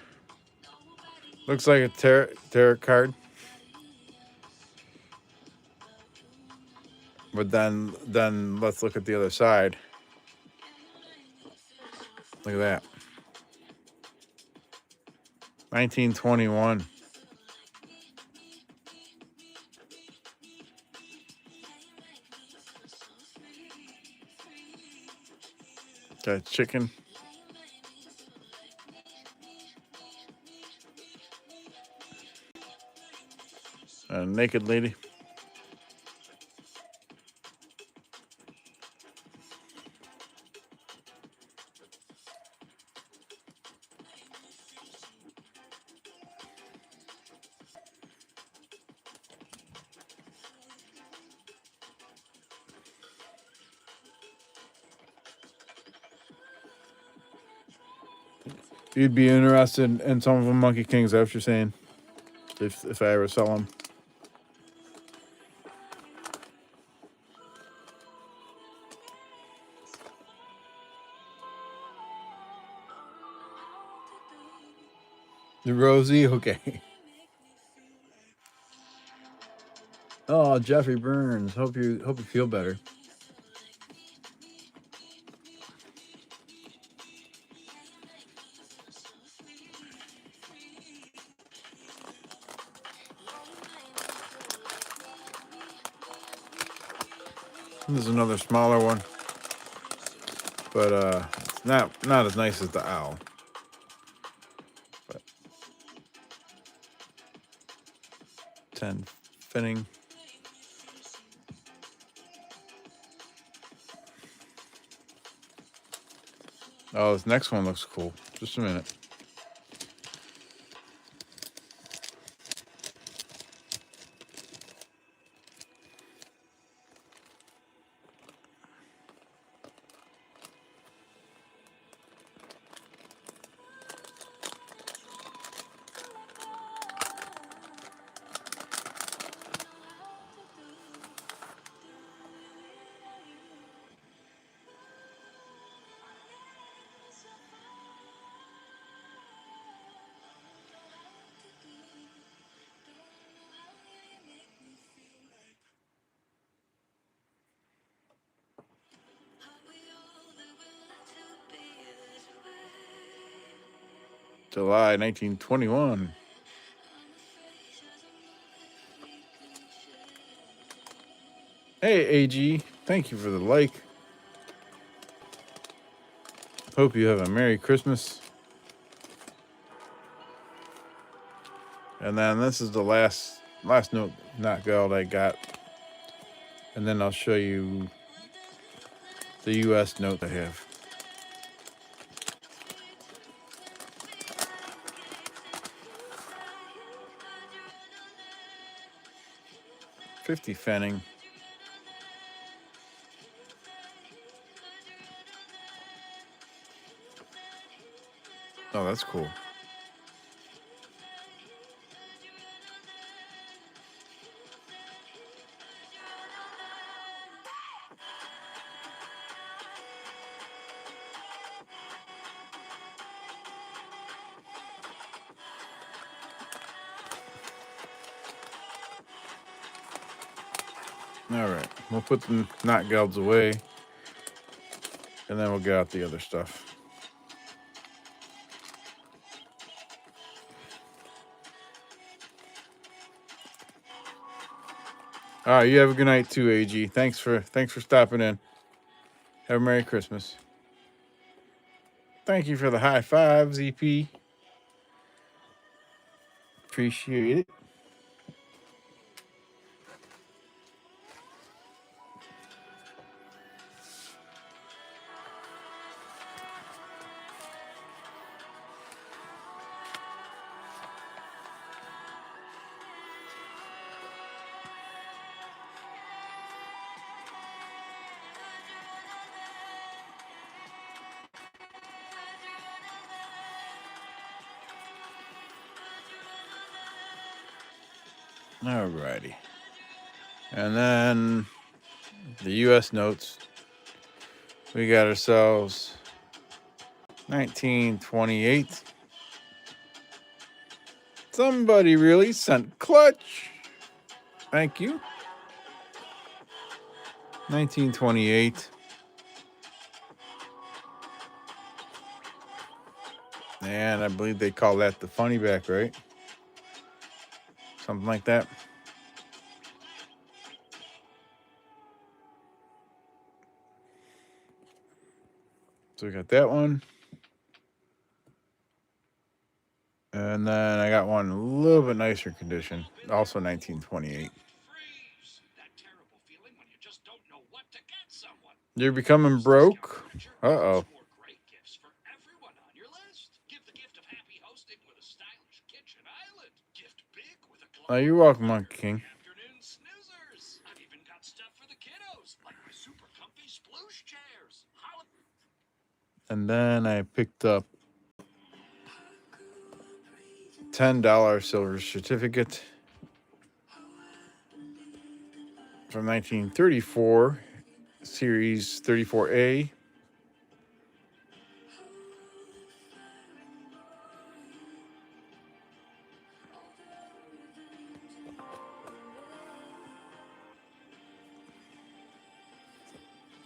Looks like a tarot card. But then let's look at the other side. Look at that. 1921. Got chicken. A naked lady. You'd be interested in some of them Monkey Kings, that's what you're saying? If I ever sell them. The Rosie, okay. Oh, Jeffrey Burns. Hope you feel better. This is another smaller one, but it's not as nice as the owl. But 10 finning. Oh, this next one looks cool. Just a minute. July 1921. Hey, AG. Thank you for the like. Hope you have a Merry Christmas. And then this is the last note knockout I got. And then I'll show you the US note I have. $50 Fanning. Oh, that's cool. All right, we'll put the knot gouds away, and then we'll get out the other stuff. All right, you have a good night too, AG. Thanks for stopping in. Have a Merry Christmas. Thank you for the high five, ZP. Appreciate it. Alrighty. And then the US notes. We got ourselves 1928. Somebody really sent clutch. Thank you. 1928. And I believe they call that the funny back, right? Something like that. So we got that one. And then I got one a little bit nicer condition, also 1928. Freeze! That terrible feeling when you just don't know what to get someone. You're becoming broke? Uh-oh. More great gifts for everyone on your list. Give the gift of happy hosting with a stylish kitchen island. Gift big with a Oh, you're welcome, Monkey King. afternoon snoozers. I've even got stuff for the kiddos, like my super comfy sploosh chairs. And then I picked up $10 silver certificate from 1934, Series 34A.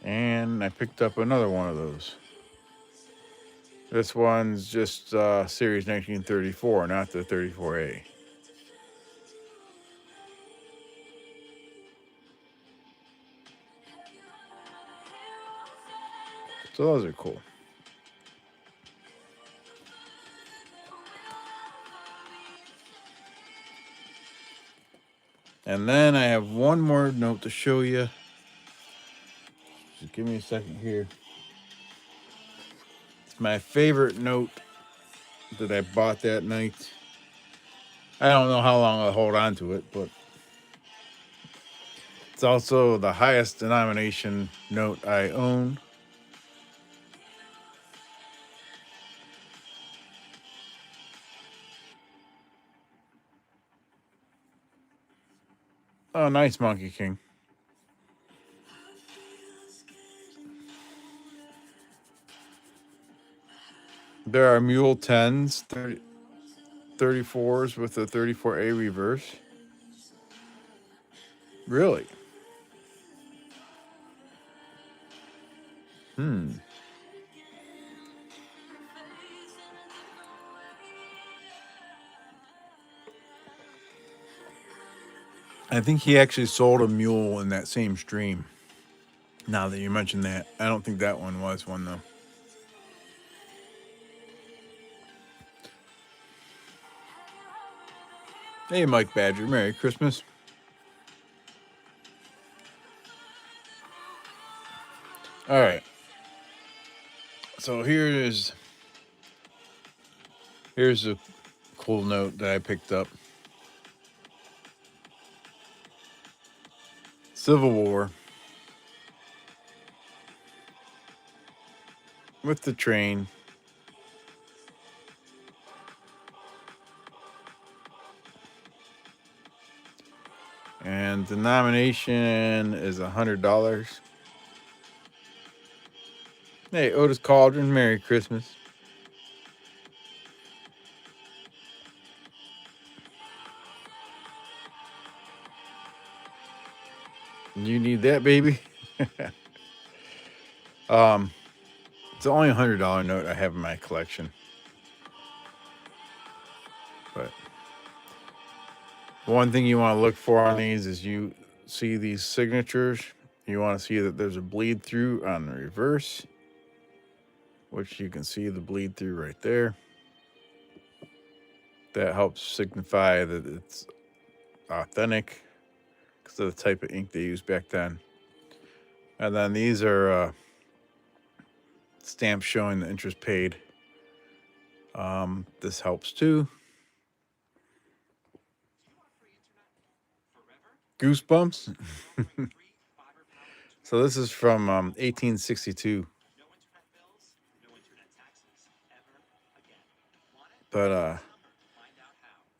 And I picked up another one of those. This one's just Series 1934, not the 34A. So those are cool. And then I have one more note to show you. Just give me a second here. It's my favorite note that I bought that night. I don't know how long I'll hold on to it, but it's also the highest denomination note I own. Oh, nice, Monkey King. There are Mule 10s, 34s with a 34A reverse. Really? I think he actually sold a mule in that same stream. Now that you mentioned that, I don't think that one was one though. Hey, Mike Badger, Merry Christmas. All right. So here's a cool note that I picked up. Civil War with the train. And the nomination is $100. Hey, Otis Cauldron, Merry Christmas. You need that, baby. It's only $100 note I have in my collection. But one thing you want to look for on these is you see these signatures. You want to see that there's a bleed through on the reverse, which you can see the bleed through right there. That helps signify that it's authentic because of the type of ink they used back then. And then these are stamps showing the interest paid. This helps too. Goosebumps. So this is from 1862. But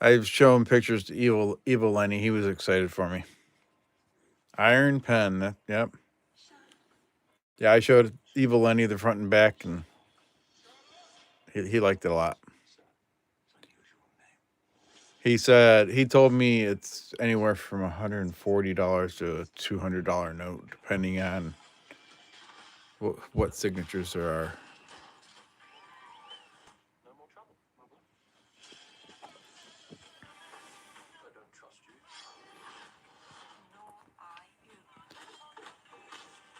I've shown pictures to Evil Lenny. He was excited for me. Iron pen. Yep. Yeah, I showed Evil Lenny the front and back, and he liked it a lot. He said he told me it's anywhere from $140 to a $200 note, depending on what signatures there are.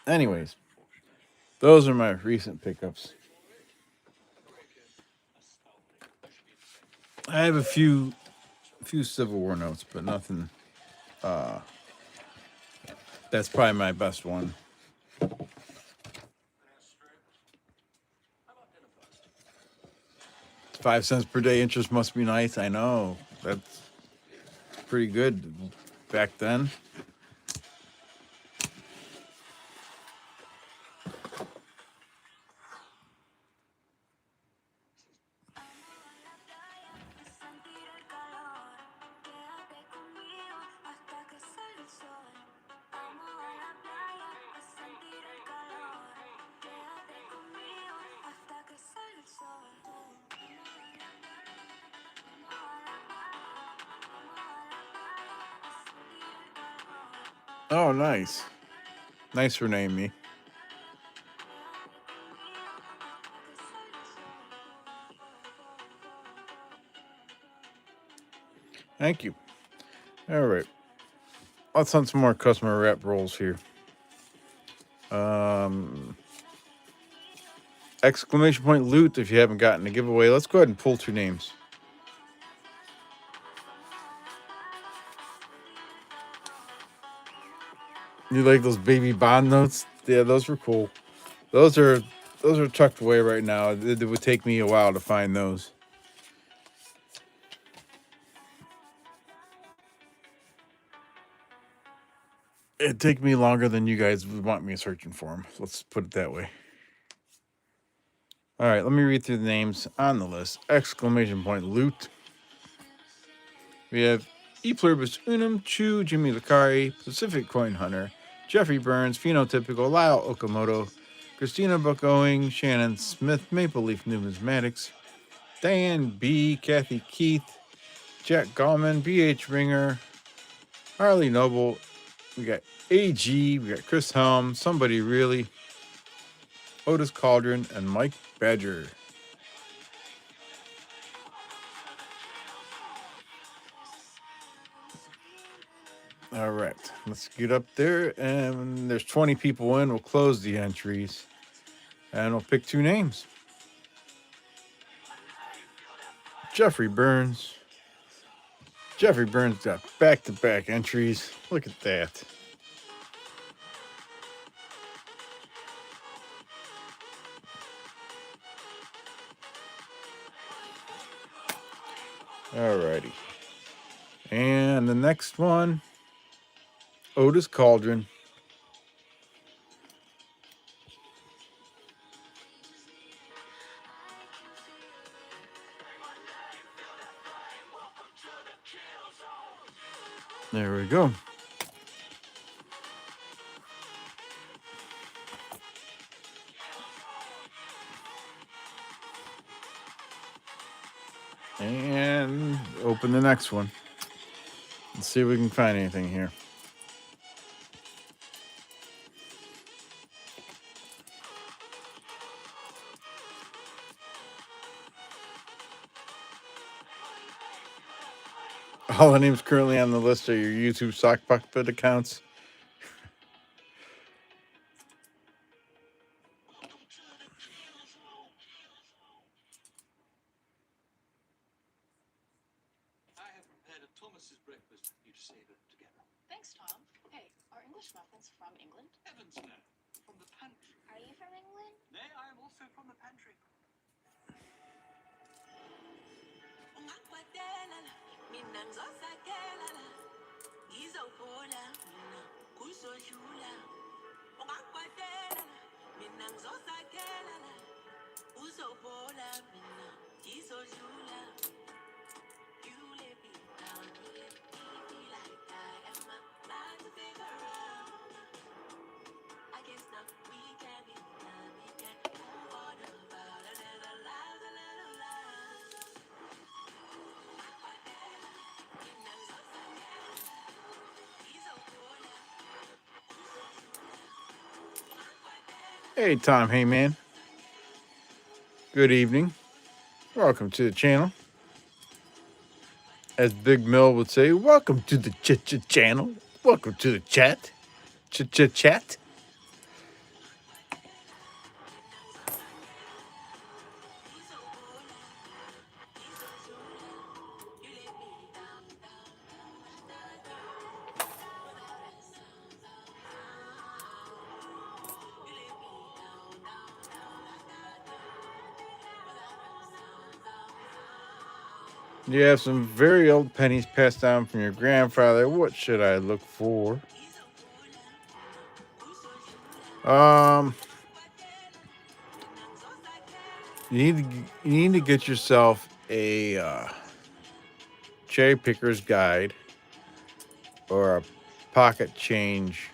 Anyways, those are my recent pickups. I have a few Civil War notes, but nothing. That's probably my best one. 5 cents per day interest must be nice. I know. That's pretty good back then. Oh, nice. Nice for naming me. Thank you. All right. Let's hunt some more customer wrap rolls here. Exclamation point loot if you haven't gotten a giveaway. Let's go ahead and pull 2 names. You like those baby bond notes? Yeah, those were cool. Those are tucked away right now. It would take me a while to find those. It'd take me longer than you guys would want me searching for them. Let's put it that way. All right, let me read through the names on the list. Exclamation point loot. We have E Pluribus Unum, Chu, Jimmy Lucari, Pacific Coin Hunter, Jeffrey Burns, Phenotypical, Lyle Okamoto, Christina Buck-Owing, Shannon Smith, Maple Leaf Numismatics, Diane B, Kathy Keith, Jack Gallman, BH Ringer, Harley Noble. We got AG, we got Chris Helm, Somebody Really, Otis Cauldron, and Mike Badger. All right, let's get up there, and there's 20 people in. We'll close the entries, and we'll pick 2 names. Jeffrey Burns. Jeffrey Burns got back-to-back entries. Look at that. Alrighty. And the next one, Otis Cauldron. There we go. And open the next one. Let's see if we can find anything here. All the names currently on the list are your YouTube sock puppet accounts. I have prepared a Thomas's breakfast for you to savor together. Thanks, Tom. Hey, are English muffins from England? Heavens no, from the pantry. Are you from England? Nay, I am also from the pantry. Hey, Tom. Hey, man. Good evening. Welcome to the channel. As Big Mill would say, welcome to the channel. Welcome to the chat. Chat. You have some very old pennies passed down from your grandfather. What should I look for? You need to get yourself a cherry picker's guide or a pocket change.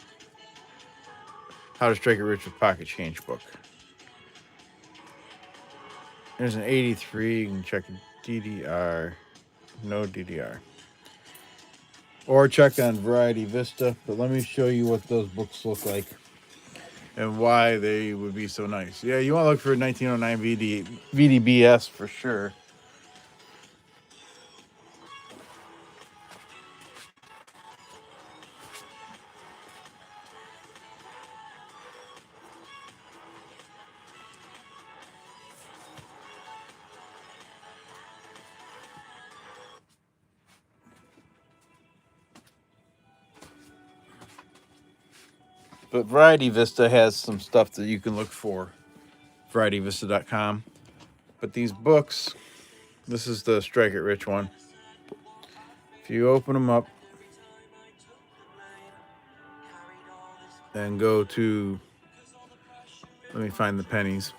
How to Strike It Rich with Pocket Change book. There's an 83. You can check DDR. No DDR. Or check on Variety Vista. But let me show you what those books look like and why they would be so nice. Yeah, you want to look for 1909 VDBS for sure. But Variety Vista has some stuff that you can look for. VarietyVista.com. But these books, this is the Strike It Rich one. If you open them up and go to, let me find the pennies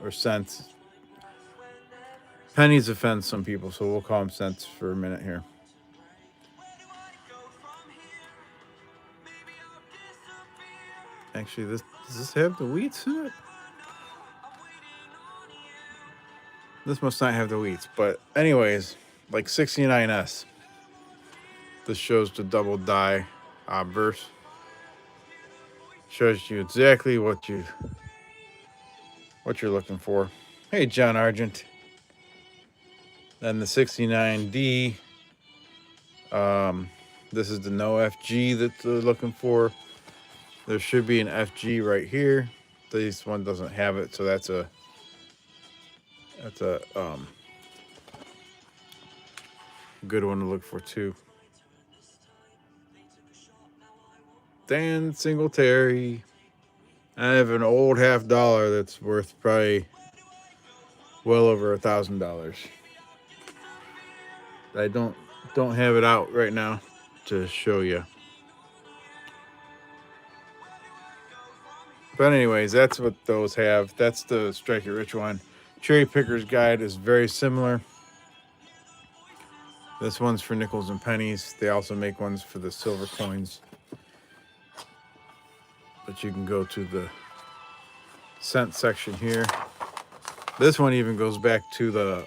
or cents. Pennies offend some people, so we'll call them cents for a minute here. Actually, does this have the wheats in it? This must not have the wheats, but anyways, like 69S. This shows the double die obverse. Shows you exactly what you're looking for. Hey, John Argent. Then the 69D. This is the no FG that they're looking for. There should be an FG right here. This one doesn't have it, so that's a good one to look for too. Dan Singletary. I have an old $50 that's worth probably well over $1,000. I don't have it out right now to show you. But anyways, that's what those have. That's the Strike It Rich one. Cherry Picker's Guide is very similar. This one's for nickels and pennies. They also make ones for the silver coins. But you can go to the cent section here. This one even goes back to the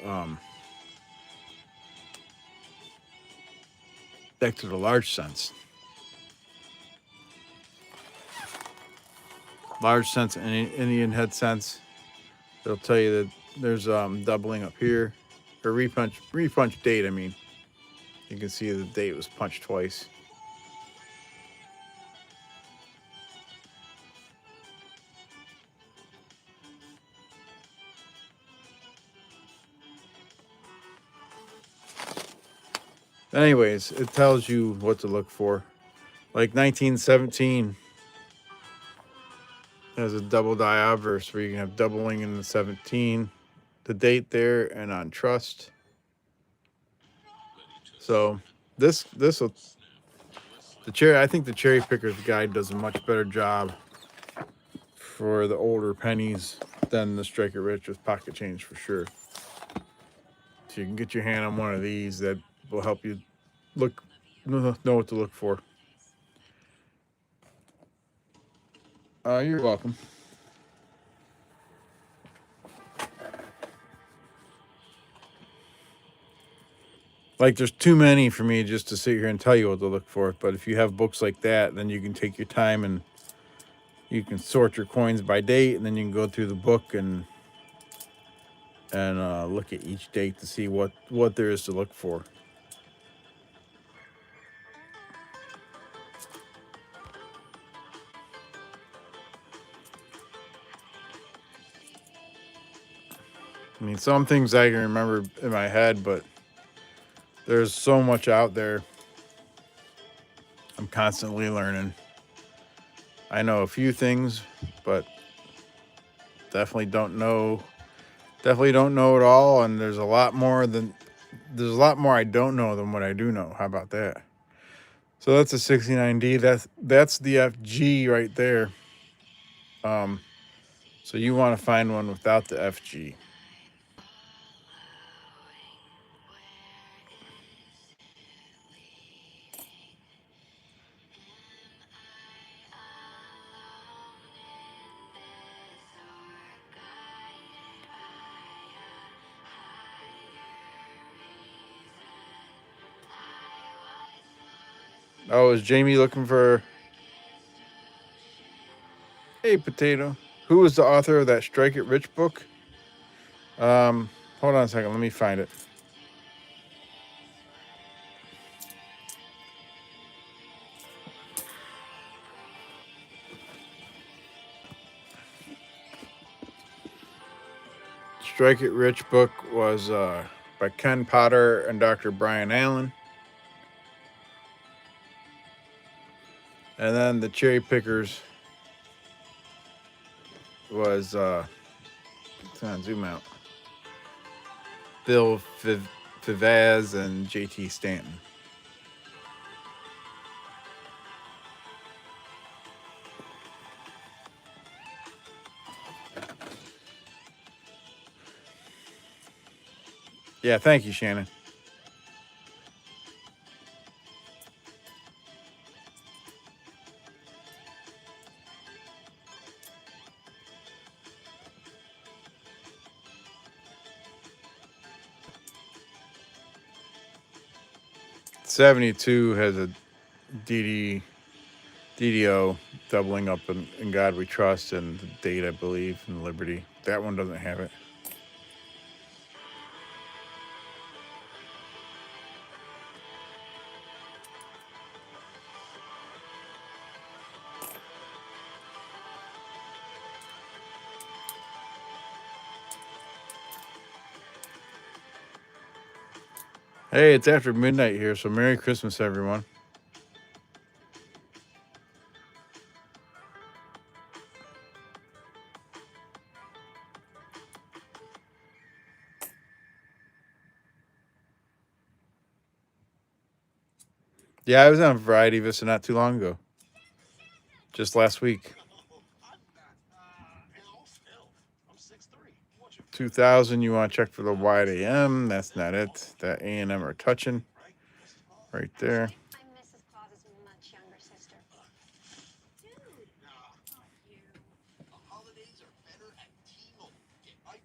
large cents. Large cents and Indian head cents. They'll tell you that there's doubling up here. Or repunch date, I mean. You can see the date was punched twice. Anyways, it tells you what to look for. Like 1917 has a double die obverse where you can have doubling in the 17, the date there, and on trust. So I think the Cherry Picker's Guide does a much better job for the older pennies than the Strike It Rich with pocket change for sure. So you can get your hand on one of these that will help you know what to look for. You're welcome. Like, there's too many for me just to sit here and tell you what to look for. But if you have books like that, then you can take your time and you can sort your coins by date, and then you can go through the book and look at each date to see what there is to look for. I mean, some things I can remember in my head, but there's so much out there. I'm constantly learning. I know a few things, but definitely don't know it all, and there's a lot more I don't know than what I do know. How about that? So that's a 69D. That's the FG right there. So you want to find one without the FG. Oh, is Jamie looking for... Hey, Potato. Who is the author of that Strike It Rich book? Hold on a second. Let me find it. Strike It Rich book was by Ken Potter and Dr. Brian Allen. And then the cherry pickers was zoom out. Bill Vivaz and JT Stanton. Yeah, thank you, Shannon. '72 has a DDO doubling up in God We Trust and the Date, I believe, and Liberty. That one doesn't have it. Hey, it's after midnight here, so Merry Christmas, everyone. Yeah, I was on Variety Vista not too long ago. Just last week. I'm 6'3". What's your 2000, you want to check for the wide AM. That's not it. That A&M are touching right there. I'm Mrs. Claus's much younger sister. Dude, you. The holidays are better at T-Mobile. Get my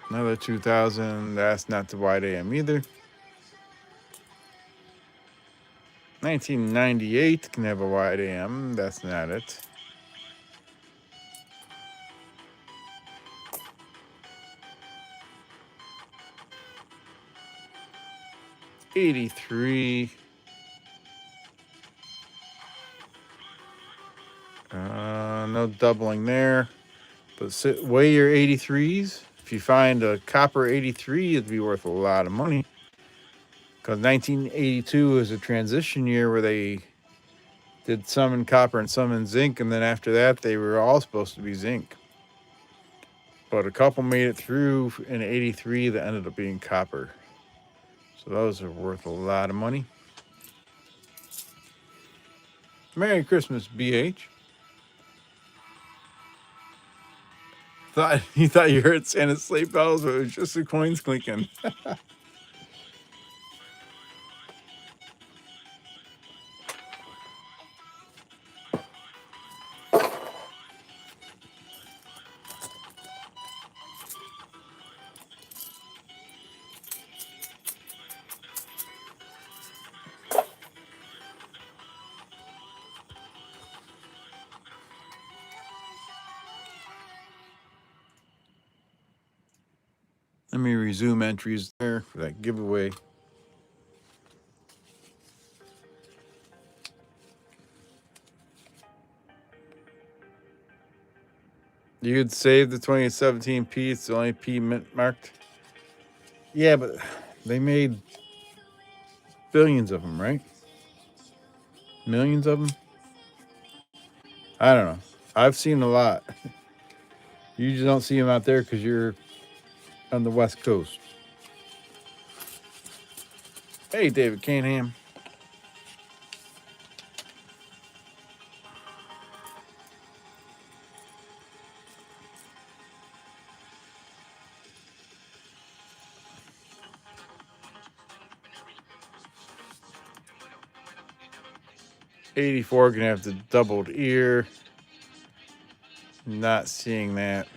Another 2000. That's not the wide AM either. 1998 can have a wide AM. That's not it. '83. No doubling there. But weigh your 83s. If you find a copper 83, it'd be worth a lot of money. Because 1982 is a transition year where they did some in copper and some in zinc, and then after that, they were all supposed to be zinc. But a couple made it through in '83 that ended up being copper. So those are worth a lot of money. Merry Christmas, BH. You thought you heard Santa's sleigh bells, but it was just the coins clinking. Let me resume entries there for that giveaway. You could save the 2017 P. It's the only P mint marked. Yeah, but they made billions of them, right? Millions of them? I don't know. I've seen a lot. You just don't see them out there because you're on the West Coast. Hey, David Canham. '84 gonna have the doubled ear. Not seeing that.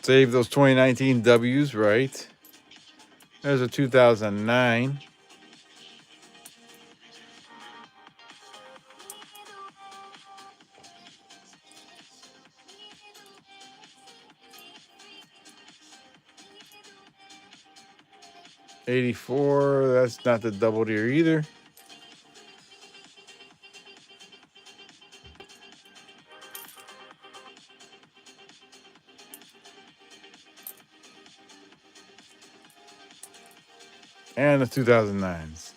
Save those 2019 W's, right? There's a 2009. '84, that's not the double deer either. And the 2009s.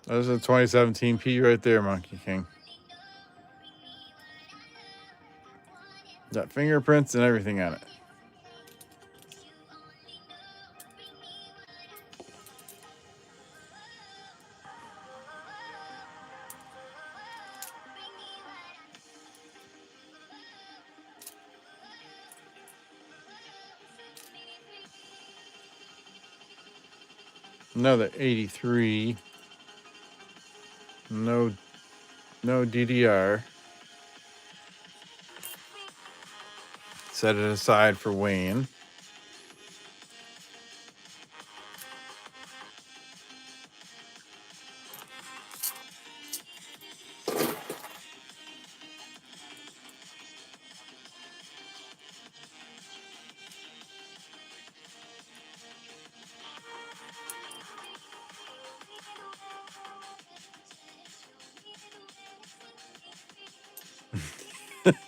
There's a 2017 P right there, Monkey King. Got fingerprints and everything on it. Another 83. No DDR. Set it aside for Wayne.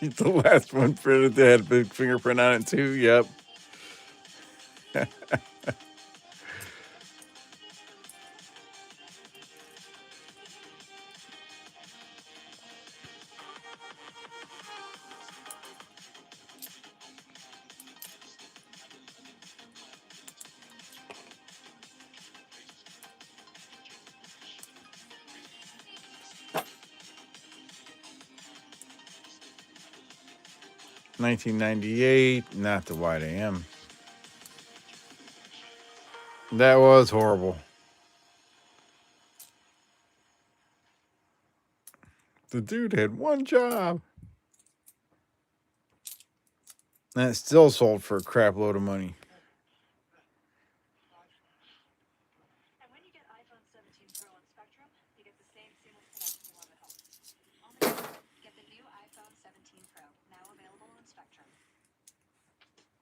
The last one printed that had a big fingerprint on it too. Yep. $19.98. Not the wide AM. That was horrible. The dude had one job. And it still sold for a crap load of money. And when you get iPhone 17 Pro on Spectrum, you get the same seamless connection you love at home. Get the new iPhone 17 Pro, now available on Spectrum.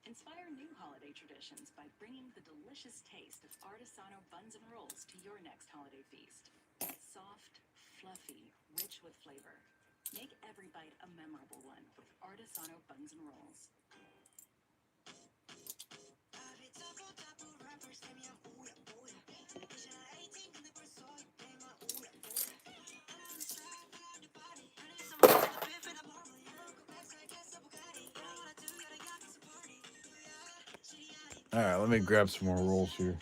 Inspire new holiday traditions by bringing the delicious taste of Artisano buns and rolls to your next holiday feast. Soft, fluffy, rich with flavor. Make every bite a memorable one with Artisano buns and rolls. All right, let me grab some more rolls here.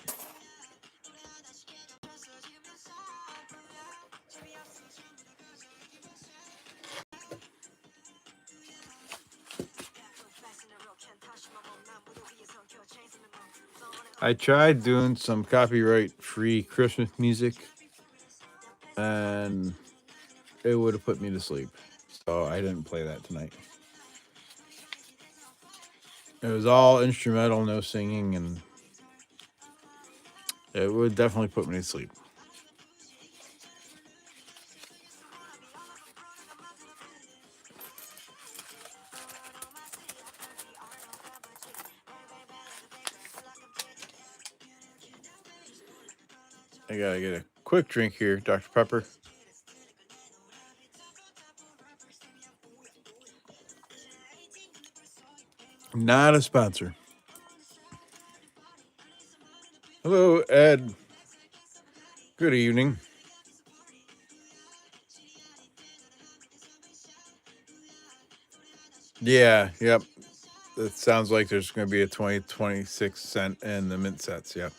I tried doing some copyright-free Christmas music, and it would have put me to sleep. So I didn't play that tonight. It was all instrumental, no singing, and it would definitely put me to sleep. I gotta get a quick drink here, Dr. Pepper. Not a sponsor. Hello, Ed. Good evening. Yeah, yep. It sounds like there's going to be a 26 cent in the mint sets. Yep.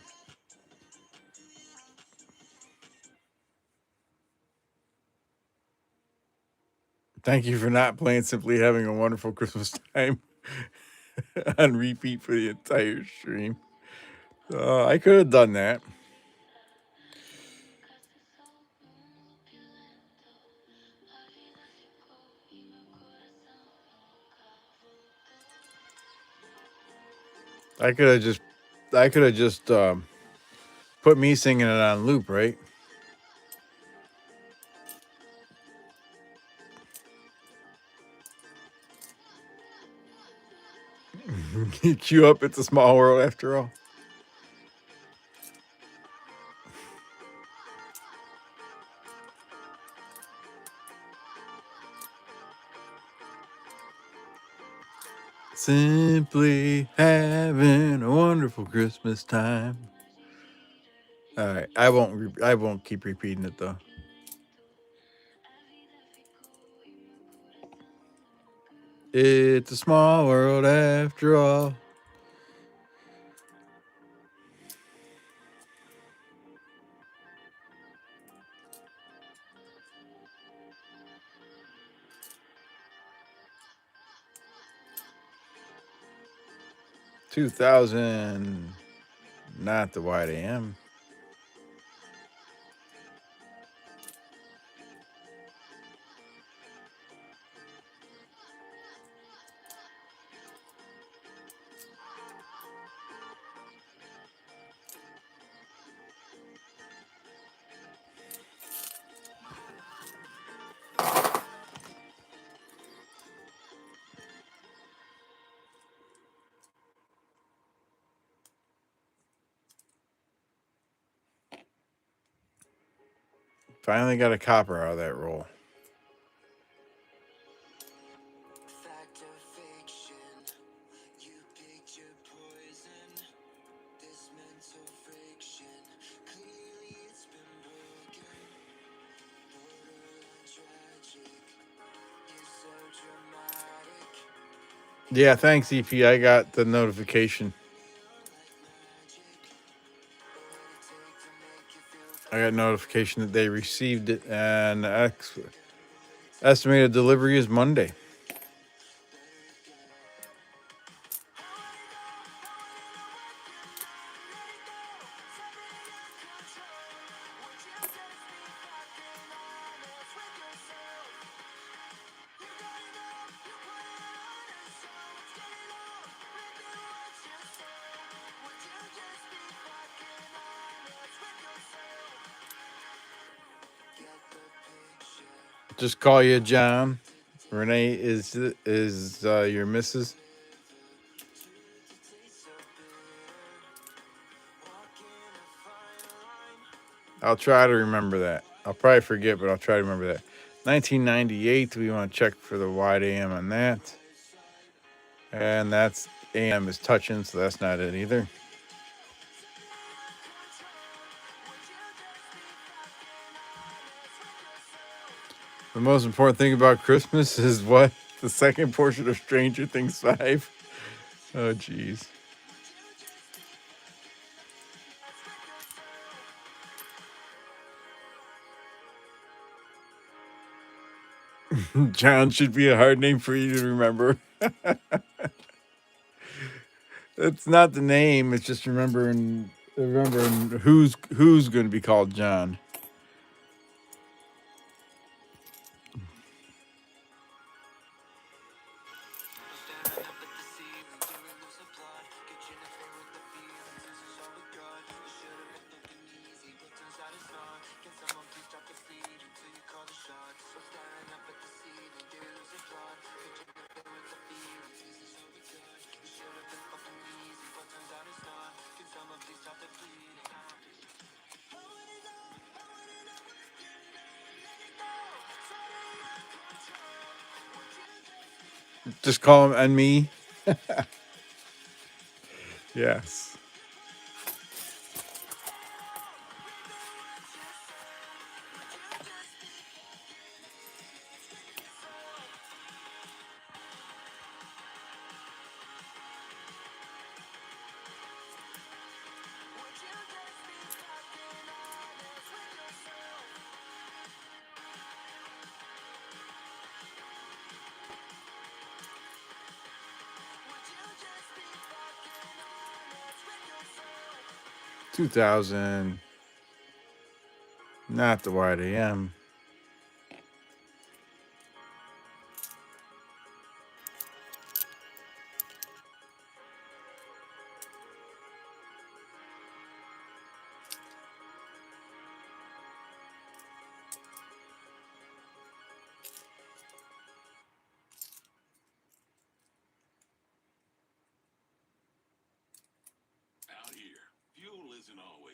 Thank you for not playing Simply Having a Wonderful Christmas Time on repeat for the entire stream. I could have done that. I could have just put me singing it on loop, right? Queue up. It's a small world after all. Simply having a wonderful Christmas time. All right, I won't keep repeating it though. It's a small world after all. $2,000, not the wide AM. Finally got a copper out of that roll. Fact or fiction, you picked your poison. This mental friction, clearly it's been broken. Borderline tragic, you're so dramatic. Yeah, thanks, EP. I got the notification. I got notification that they received it, and estimated delivery is Monday. Just call you John. Renee is your missus. I'll try to remember that. I'll probably forget, but I'll try to remember that. 1998. We want to check for the wide AM on that, and that's AM is touching, so that's not it either. The most important thing about Christmas is what? The second portion of Stranger Things 5. Oh, jeez. John should be a hard name for you to remember. It's not the name. It's just remembering who's going to be called John. Just call him and me. Yes. $2,000, not the wide AM.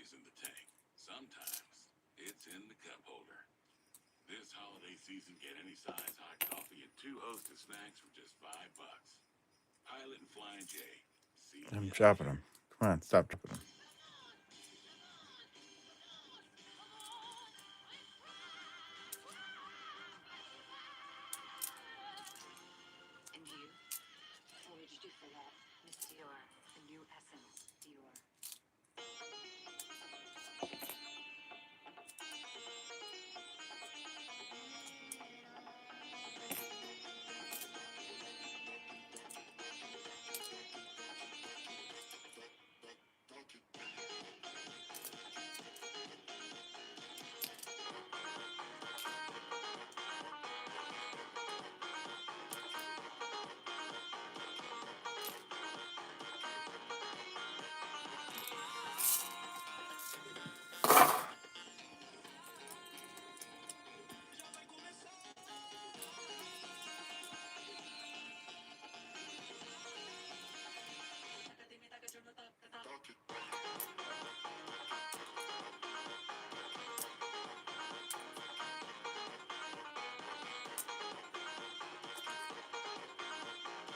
always in the tank. Sometimes it's in the cup holder. This holiday season, get any size hot coffee and 2 Hostess snacks for just $5. Pilot and Flying J. See I'm ya. chopping them. Come on, stop chopping them. And you? What would you do for love? Miss Dior, the new essence, Dior.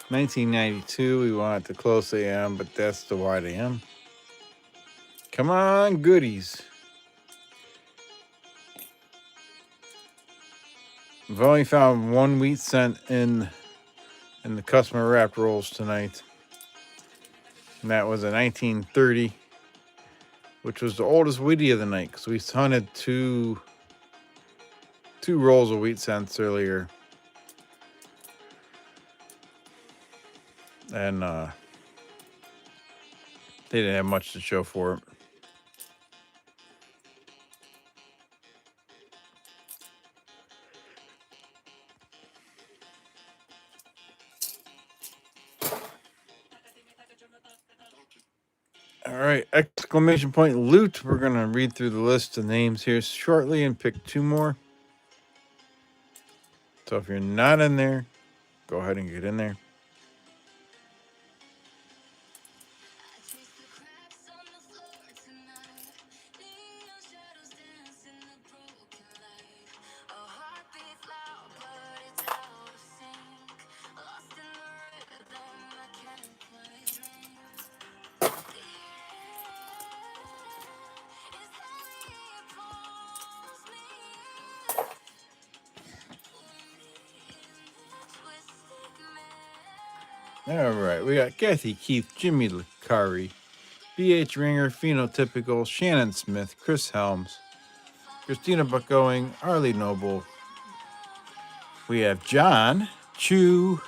1992, we want the close AM, but that's the wide AM. Come on, goodies. I've only found one wheat cent in the customer wrapped rolls tonight. And that was a 1930, which was the oldest wheatie of the night, because we hunted two rolls of wheat cents earlier. And they didn't have much to show for it. All right, exclamation point loot. We're going to read through the list of names here shortly and pick 2 more. So if you're not in there, go ahead and get in there. All right, we got Kathy Keith, Jimmy Licari, B.H. Ringer, Phenotypical, Shannon Smith, Chris Helms, Christina Buckgoing, Arlie Noble. We have John, Chu,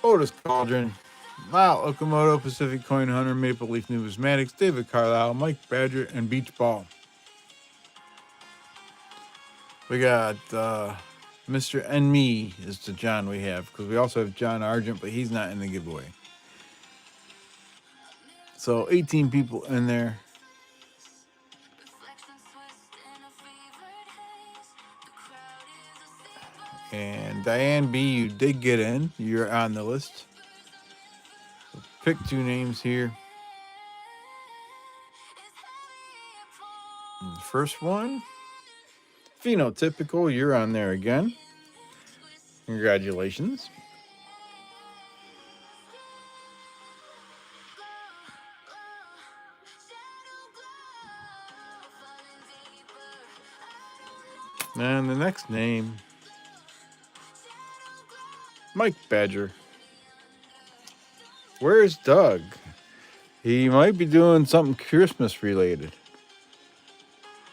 Otis Cauldron, Lyle Okamoto, Pacific Coin Hunter, Maple Leaf Numismatics, David Carlisle, Mike Badger, and Beach Ball. We got Mr. and Me is the John we have, because we also have John Argent, but he's not in the giveaway. So 18 people in there. And Diane B, you did get in. You're on the list. So pick 2 names here. And the first one, Phenotypical, you're on there again. Congratulations. And the next name, Mike Badger. Where's Doug? He might be doing something Christmas related.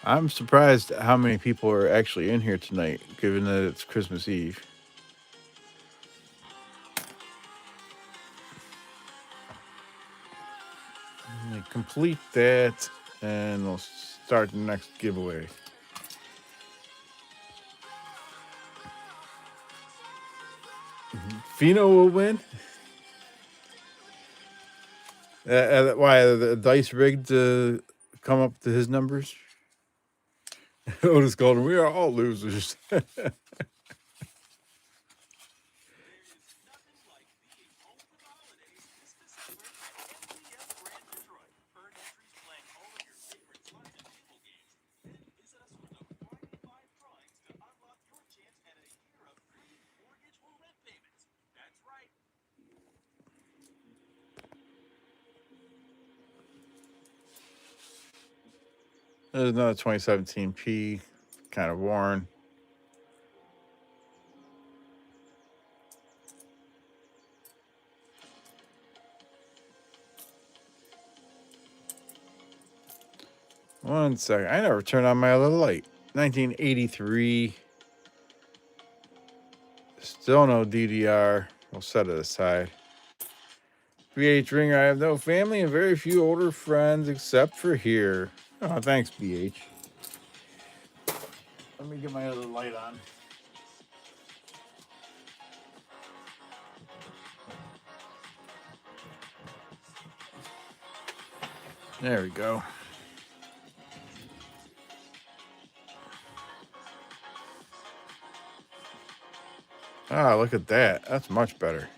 I'm surprised at how many people are actually in here tonight, given that it's Christmas Eve. Let me complete that, and we'll start the next giveaway. Pheno will win. Why the dice rigged to come up to his numbers? Otis Golden, we are all losers. There is nothing like being home for the holidays this December at MGM Grand Detroit. Earn entries playing There's another 2017 P, kind of worn. One second. I never turned on my other light. 1983. Still no DDR. We'll set it aside. BH Ringer, I have no family and very few older friends except for here. Oh, thanks, BH. Let me get my other light on. There we go. Ah, look at that. That's much better.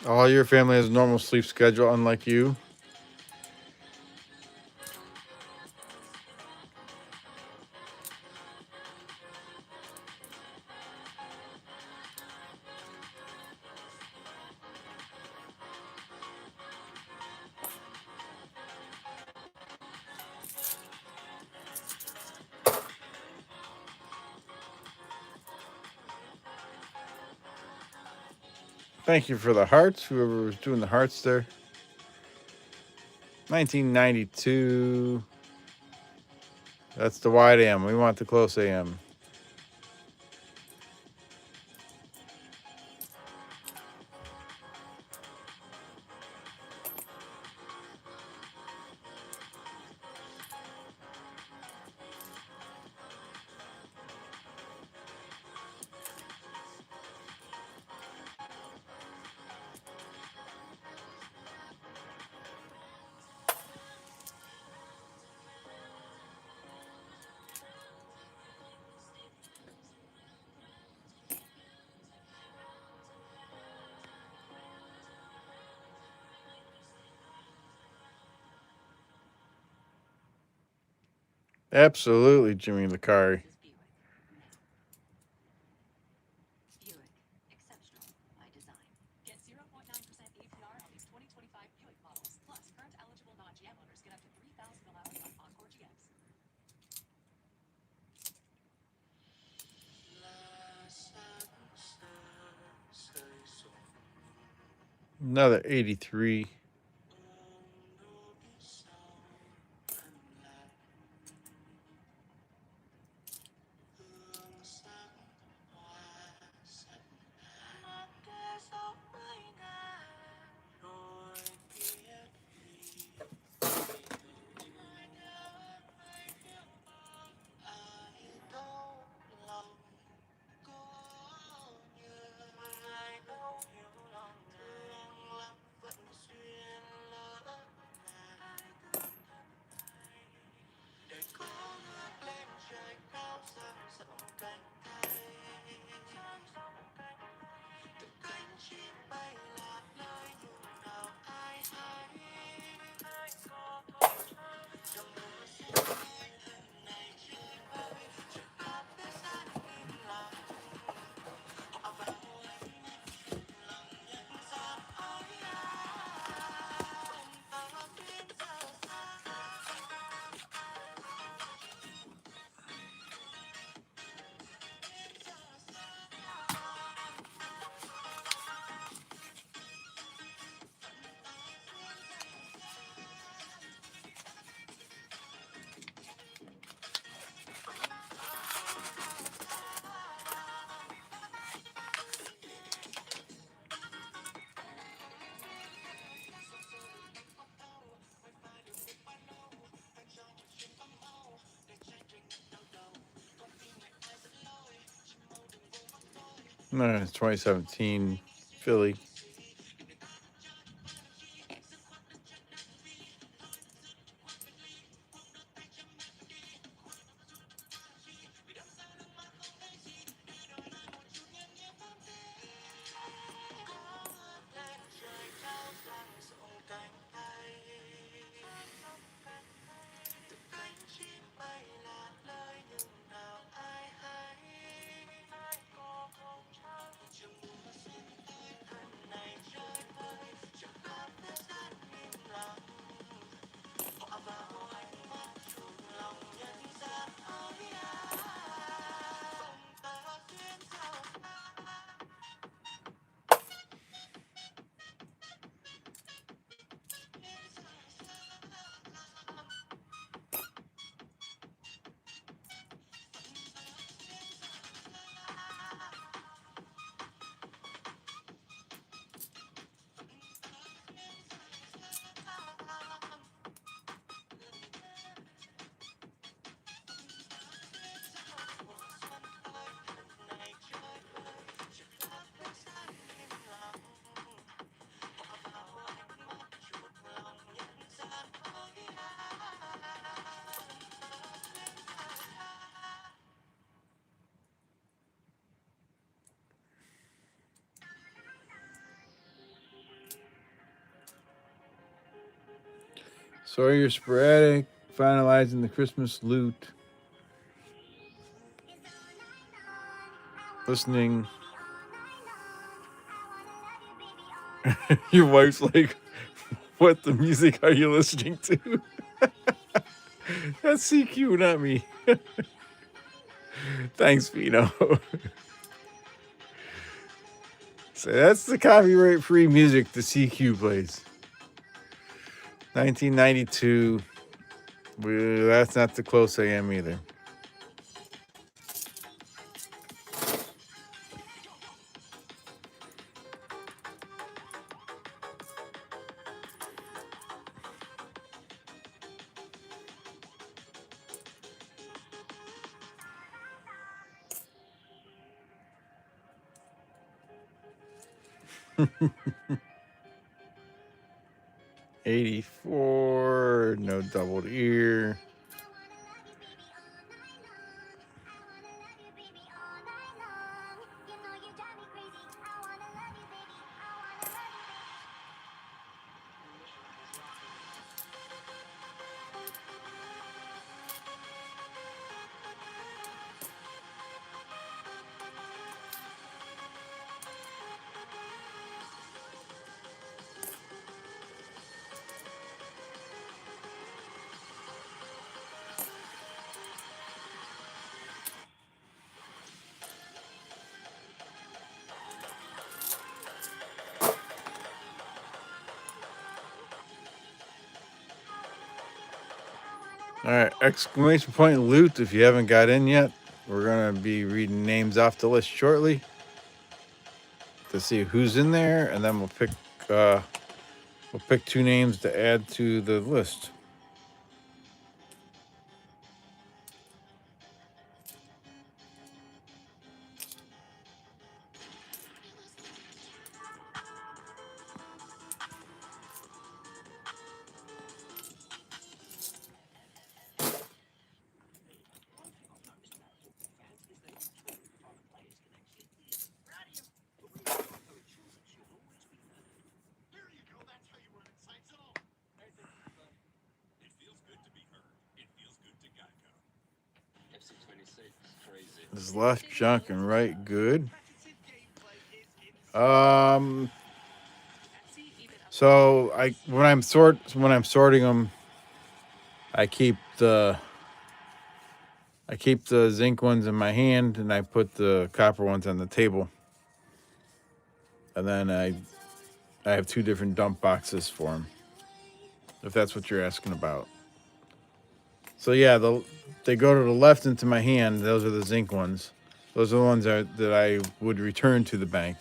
All your family has a normal sleep schedule, unlike you. Thank you for the hearts, whoever was doing the hearts there. 1992. That's the wide AM. We want the close AM. Absolutely, Jimmy Licari. Buick. Exceptional by design. Get 0.9% APR on these 2025 Buick models. Plus, current eligible non-GM owners get up to 3,000 allowance on Encore GX. Another 83. No, it's 2017 Philly. Sawyer Sporadic, finalizing the Christmas loot. Listening. Your wife's like, what the music are you listening to? That's CQ, not me. Thanks, Vino. So that's the copyright-free music the CQ plays. 1992. That's not the close I am either. '84, no doubled ear. All right, exclamation point loot. If you haven't got in yet, we're gonna be reading names off the list shortly to see who's in there, and then we'll pick 2 names to add to the list. There you go. That's how you run Insights at all. Hey, thank you, bud. It feels good to be heard. It feels good to Geico. FC26, crazy. Is left junk and right good. Repetitive gameplay is insane. So when I'm sorting them, I keep the zinc ones in my hand, and I put the copper ones on the table. And then I have 2 different dump boxes for them, if that's what you're asking about. So yeah, they go to the left into my hand. Those are the zinc ones. Those are the ones that I would return to the bank.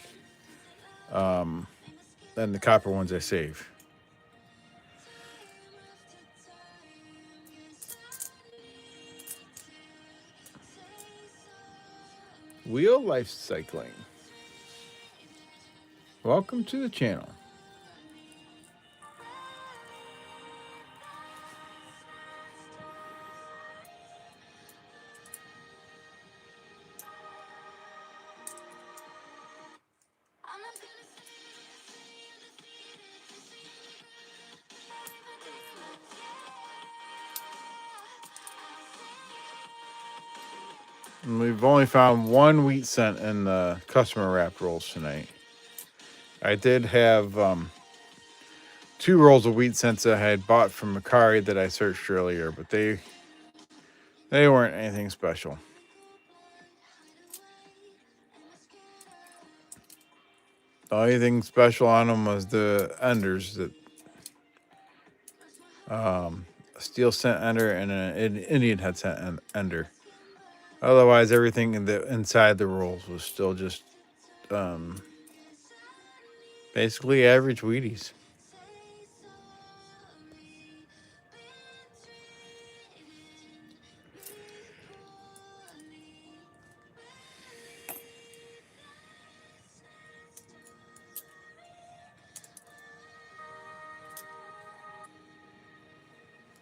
Then the copper ones I save. Wheel Life Cycling. Welcome to the channel. And we've only found 1 wheat cent in the customer wrapped rolls tonight. I did have 2 rolls of wheat cents I had bought from Macari that I searched earlier, but they weren't anything special. The only thing special on them was the enders, that a steel cent ender and an Indian head cent ender. Otherwise, everything inside the rolls was still just basically average Wheaties.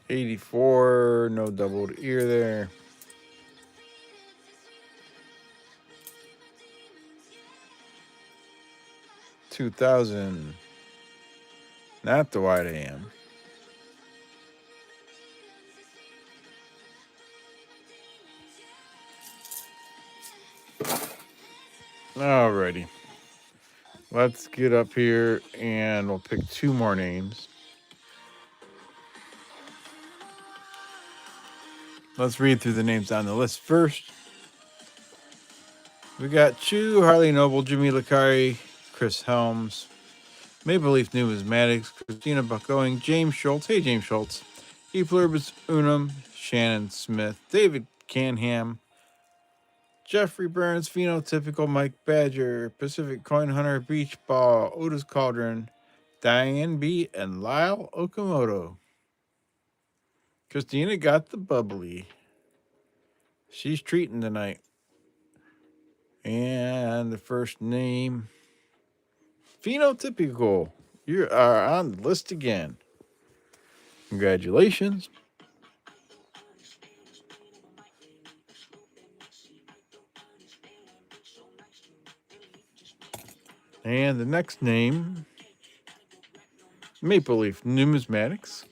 '84, no doubled ear there. '2000, not the wide AM. Alrighty. Let's get up here and we'll pick two more names. Let's read through the names on the list first. We got Chu, Harley Noble, Jimmy Licari, Chris Helms, Maple Leaf Numismatics, Christina Buckoing, James Schultz. Hey, James Schultz. E Pluribus Unum, Shannon Smith, David Canham, Jeffrey Burns, Phenotypical, Mike Badger, Pacific Coin Hunter, Beach Ball, Otis Cauldron, Diane B, and Lyle Okamoto. Christina got the bubbly. She's treating tonight. And the first name, Phenotypical. You are on the list again. Congratulations. And the next name, Maple Leaf Numismatics.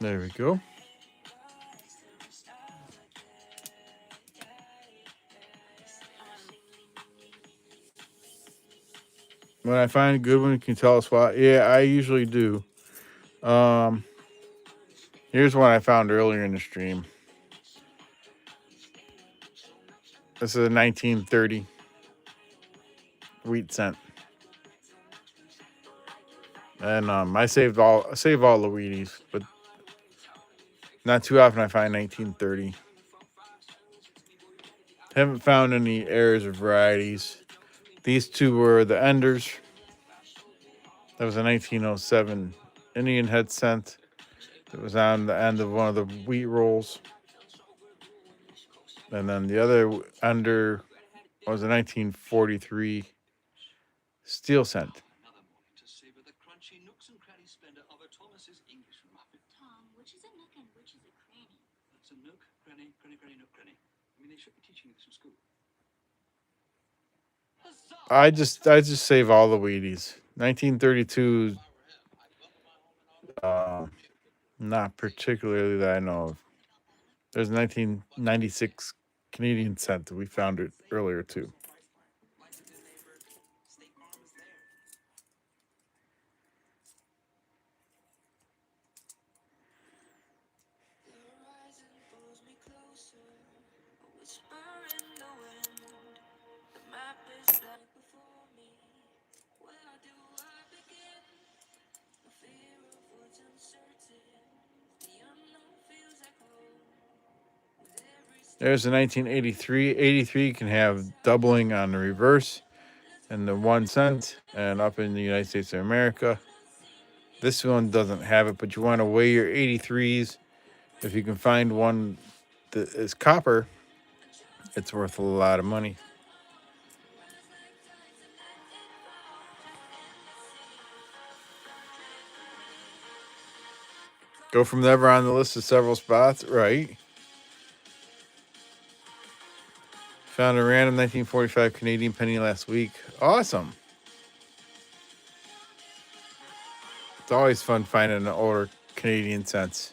There we go. When I find a good one, you can tell us why. Yeah, I usually do. Here's one I found earlier in the stream. This is a 1930 wheat cent. And I save all the Wheaties, but not too often I find 1930. Haven't found any errors or varieties. These two were the Enders. That was a 1907 Indian head cent. It was on the end of one of the wheat rolls. And then the other Ender was a 1943 steel cent. Another morning to savor the crunchy nooks and cranny splendor of a Thomas's English muffin. Tom, which is a nook and which is a cranny? That's a nook, cranny, nook, cranny. I mean, they should be teaching this in school. I just save all the Wheaties. 1932, not particularly that I know of. There's 1996 Canadian cent that we found it earlier too. The horizon pulls me closer, a whisper in the wind. The map is blank before me. Where do I begin? The fear of what's uncertain. The unknown feels like home. With every step There's a 1983. 83 can have doubling on the reverse and the 1 cent, and up in the United States of America. This one doesn't have it, but you want to weigh your 83s. If you can find one that is copper, it's worth a lot of money. Go from never on the list to several spots, right? Found a random 1945 Canadian penny last week. Awesome. It's always fun finding an older Canadian cents.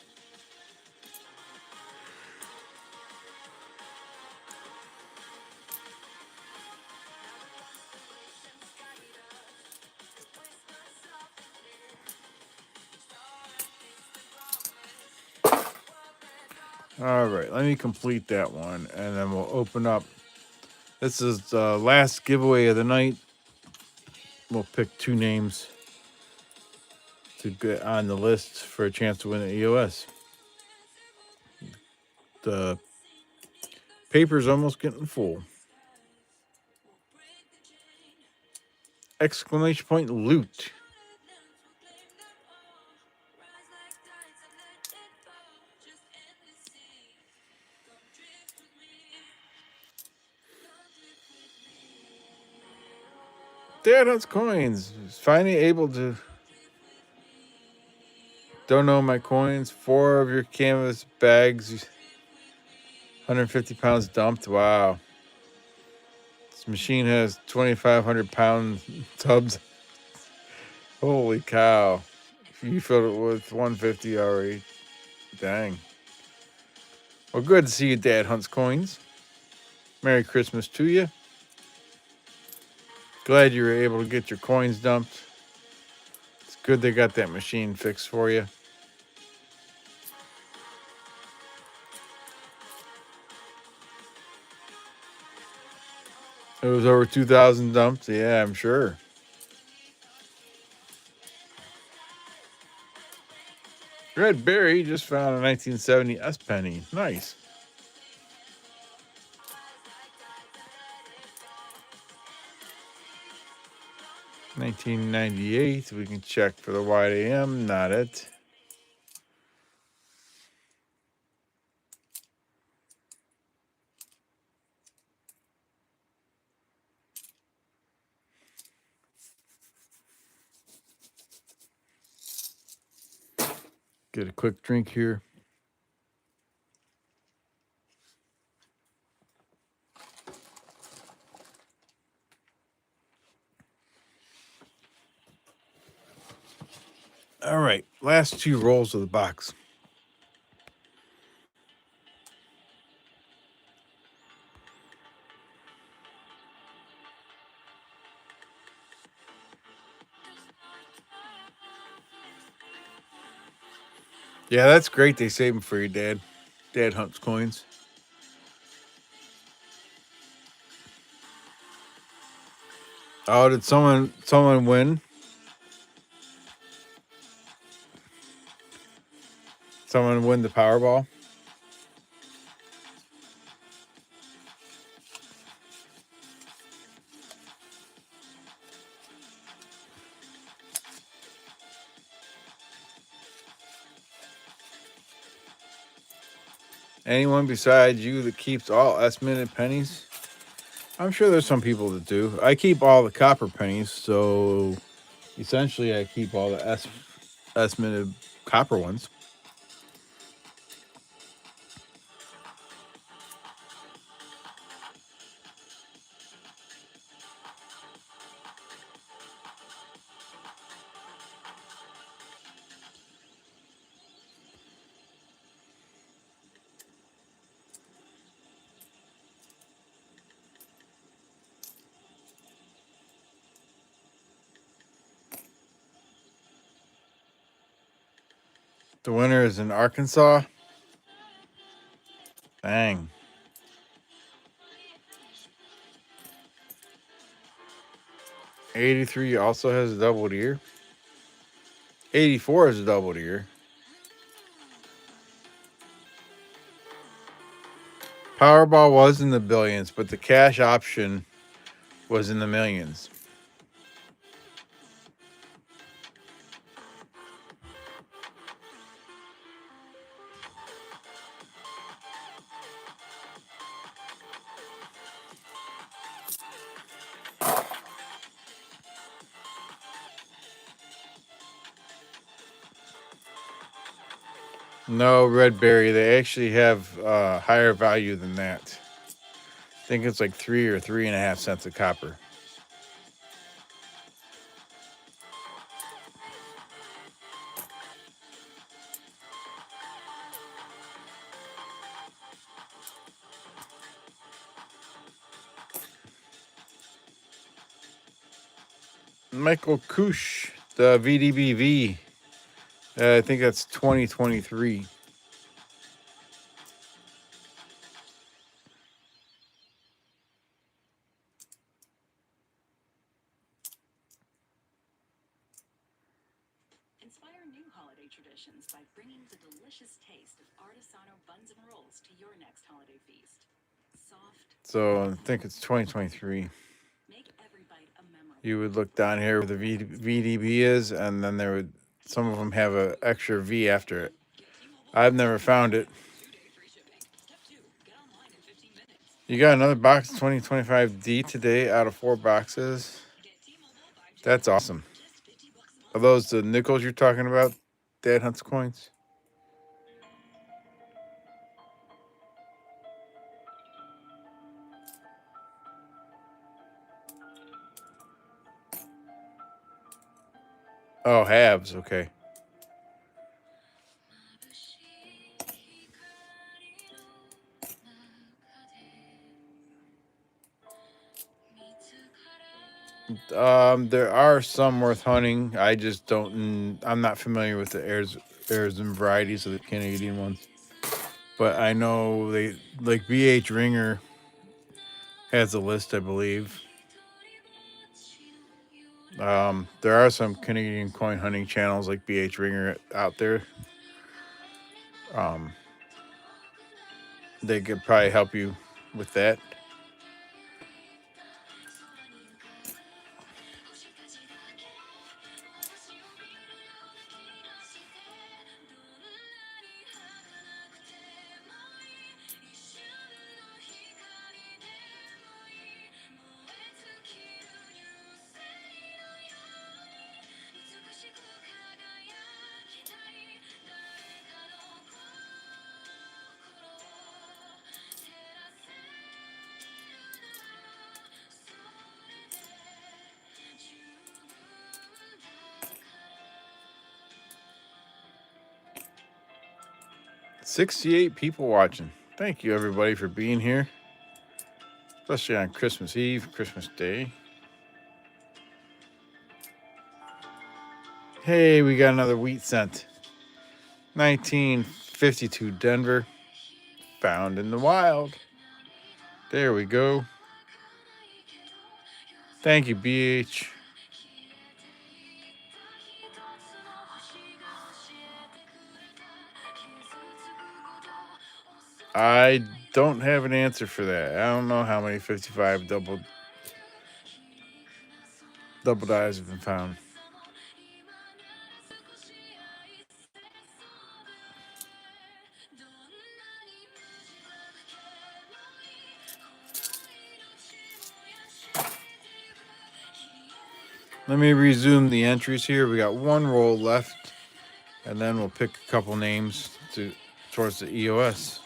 All right, let me complete that one, and then we'll open up. This is the last giveaway of the night. We'll pick two names to get on the list for a chance to win an EOS. The paper's almost getting full. Exclamation point loot. Dad Hunts Coins is finally able to. Don't know my coins. 4 of your canvas bags. 150 pounds dumped. Wow. This machine has 2,500 pound tubs. Holy cow. You filled it with 150 already. Dang. Well, good to see you, Dad Hunts Coins. Merry Christmas to you. Glad you were able to get your coins dumped. It's good they got that machine fixed for you. It was over 2,000 dumped. Yeah, I'm sure. Red Berry just found a 1970 S penny. Nice. $19.98. We can check for the wide AM. Not it. Get a quick drink here. All right, last two rolls of the box. Yeah, that's great. They save them for your dad. Dad Hunts Coins. Oh, did someone win? Someone win the Powerball? Anyone besides you that keeps all S-minute pennies? I'm sure there's some people that do. I keep all the copper pennies, so essentially I keep all the S-minute copper ones. The winner is in Arkansas. Dang. 83 also has a double ear. 84 is a double ear. Powerball was in the billions, but the cash option was in the millions. No, Red Berry. They actually have higher value than that. I think it's like 3 or 3.5 cents a copper. Michael Kush, the VDBV. I think that's 2023. Inspire new holiday traditions by bringing the delicious taste of Artisano buns and rolls to your next holiday feast. Soft, So I think it's 2023. make every bite a memory. You would look down here where the VDB is, and then there would some of them have an extra V after it. I've never found it. 2-day free shipping. Step 2, get online in 15 minutes. You got another box 2025D today out of 4 boxes. Get T-Mobile 5G That's awesome. just $50 a month. Are those the nickels you're talking about? Dad Hunts Coins? Oh, halves. Okay. There are some worth hunting. I just don't. I'm not familiar with the airs and varieties of the Canadian ones. But I know they like BH Ringer has a list, I believe. There are some Canadian coin hunting channels like BH Ringer out there. Um, they could probably help you with that. $68 people watching. Thank you, everybody, for being here, especially on Christmas Eve, Christmas Day. Hey, we got another wheat scent. 1952 Denver, found in the wild. There we go. Thank you, BH. I don't have an answer for that. I don't know how many 55 double dyes have been found. Let me resume the entries here. We got one roll left, and then we'll pick a couple names towards the EOS.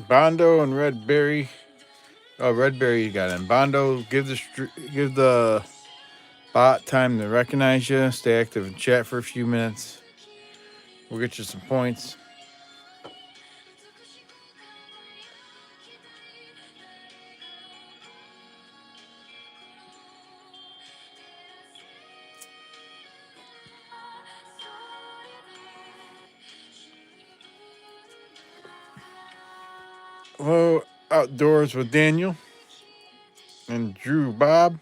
Bondo and Redberry. Oh, Redberry, you got in. Bondo, give the bot time to recognize you. Stay active and chat for a few minutes. We'll get you some points. Hello, Outdoors with Daniel and Drew Bob.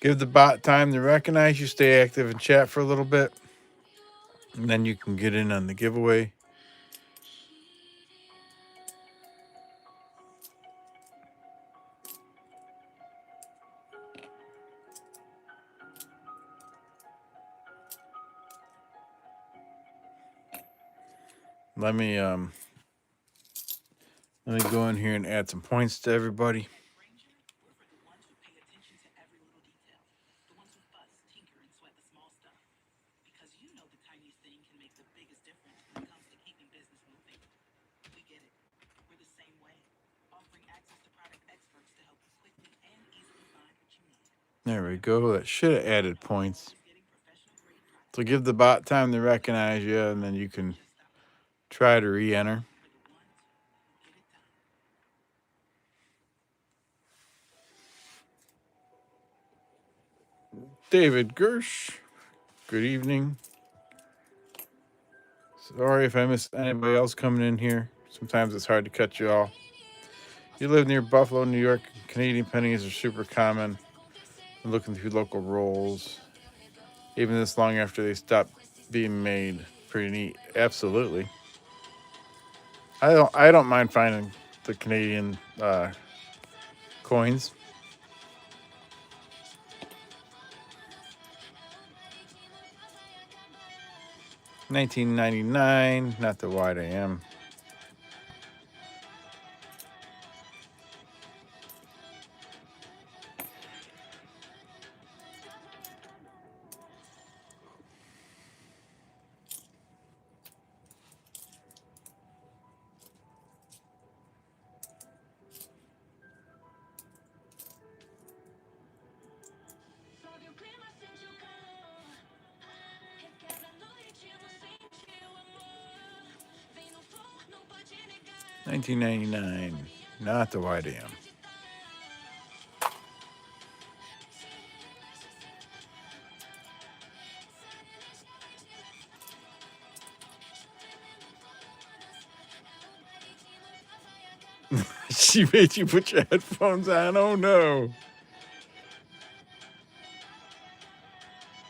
Give the bot time to recognize you. Stay active and chat for a little bit. And then you can get in on the giveaway. Let me go in here and add some points to everybody. Granger, we're for the ones who pay attention to every little detail. The ones who fuss, tinker, and sweat the small stuff. Because you know the tiniest thing can make the biggest difference when it comes to keeping business moving. We get it. We're the same way. Offering access to product experts to help you quickly and easily find what you need. There we go. That should have added points. Getting professional grade products So give the bot time to recognize you, and then you can try to re-enter. for the ones who get it done. David Gersh, good evening. Sorry if I missed anybody else coming in here. Sometimes it's hard to catch you all. You live near Buffalo, New York. Canadian pennies are super common. I'm looking through local rolls, even this long after they stopped being made. Pretty neat. Absolutely. I don't mind finding the Canadian coins. 1999, not the wide AM. $19.99, not the wide AM. She made you put your headphones on. Oh no.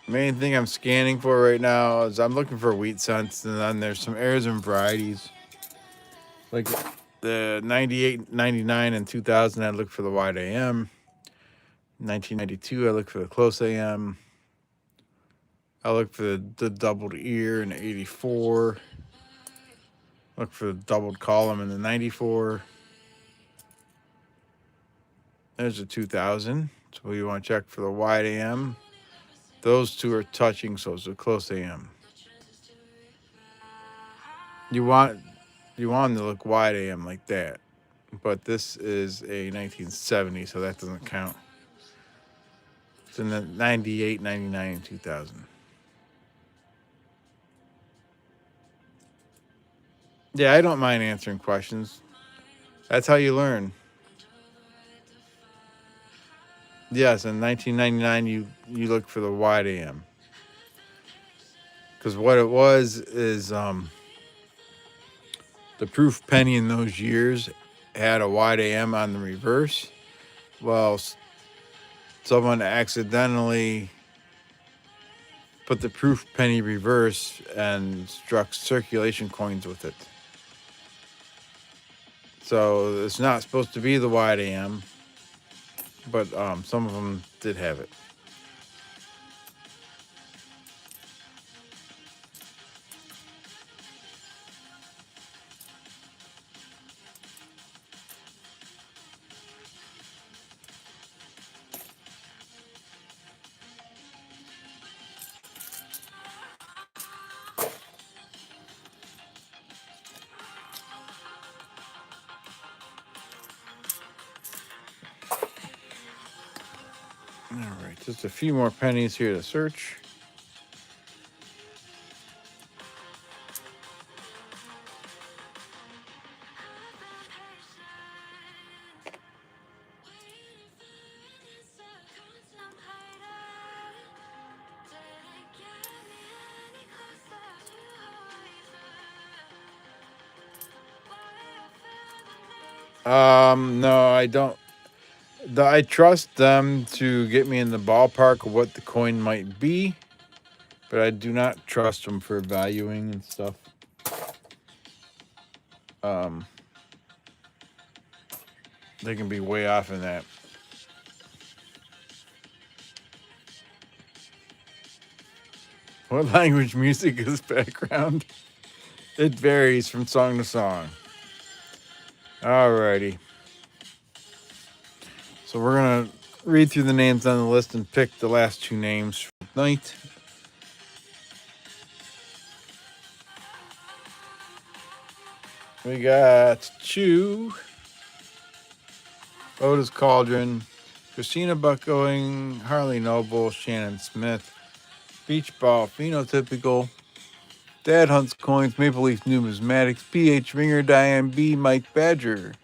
Main thing I'm scanning for right now is I'm looking for wheat scents, and then there's some airs and varieties. Like the 98, 99, and 2000, I look for the wide AM. 1992, I look for the close AM. I look for the doubled ear in the 84. Look for the doubled column in the 94. There's a 2000. So you want to check for the wide AM. Those two are touching, so it's a close AM. You want them to look wide AM like that. But this is a 1970, so that doesn't count. It's in the 98, 99, and 2000. Yeah, I don't mind answering questions. That's how you learn. Yes, in 1999, you look for the wide AM. Because what it was is the proof penny in those years had a wide AM on the reverse. Well, someone accidentally put the proof penny reverse and struck circulation coins with it. So it's not supposed to be the wide AM, but some of them did have it. All right, just a few more pennies here to search. No, I don't. I trust them to get me in the ballpark of what the coin might be, but I do not trust them for valuing and stuff. They can be way off in that. What language music is background? It varies from song to song. Alrighty. So we're going to read through the names on the list and pick the last two names for tonight. We got Chew, Otis Cauldron, Christina Buckowing, Harley Noble, Shannon Smith, Beach Ball Phenotypical, Dad Hunts Coins, Maple Leaf Numismatics, PH Ringer, Diane B, Mike Badger,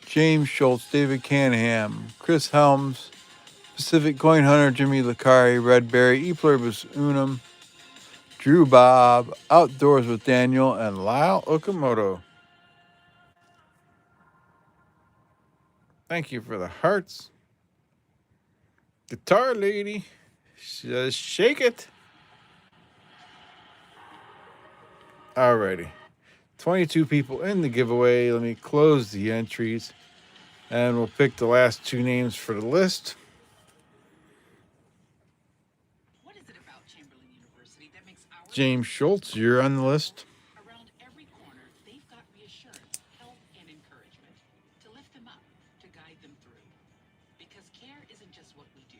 James Schultz, David Canham, Chris Helms, Pacific Coin Hunter, Jimmy Licari, Redberry, E Pluribus Unum, Drew Bob, Outdoors with Daniel, and Lyle Okamoto. Thank you for the hearts. Guitar lady, just shake it. Alrighty. 22 people in the giveaway. Let me close the entries and we'll pick the last two names for the list. What is it about Chamberlain University diversity that makes our James Schultz, you're on the list. around every corner, they've got reassurance, help, and encouragement to lift them up, to guide them through. Because care isn't just what we do,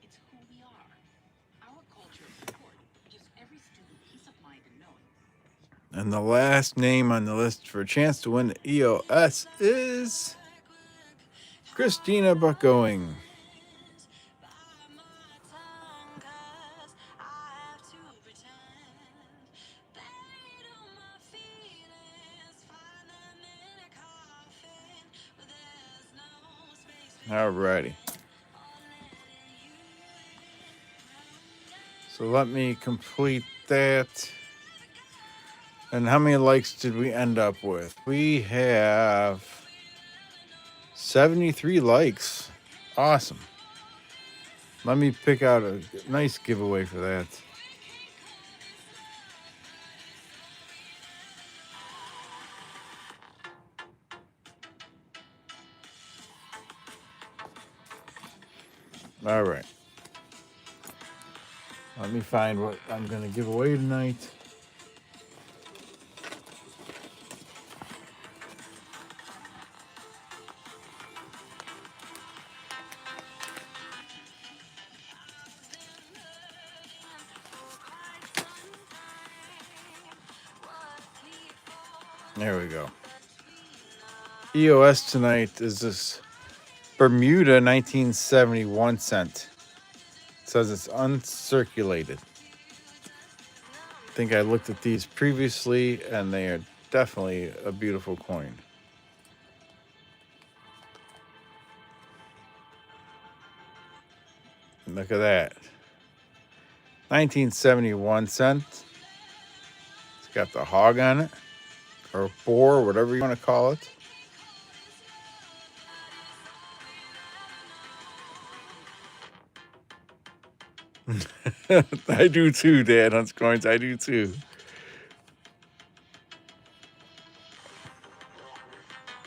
it's who we are. Our culture of support gives every student peace of mind in knowing And the last name on the list for a chance to win the EOS is Christina Buckgoing. Alrighty. So let me complete that. And how many likes did we end up with? We have 73 likes. Awesome. Let me pick out a nice giveaway for that. All right. Let me find what I'm going to give away tonight. There we go. EOS tonight is this Bermuda 1971 cent. It says it's uncirculated. I think I looked at these previously, and they are definitely a beautiful coin. Look at that. 1971 cent. It's got the hog on it, or boar, whatever you want to call it. I do too, Dad Hunts Coins. I do too.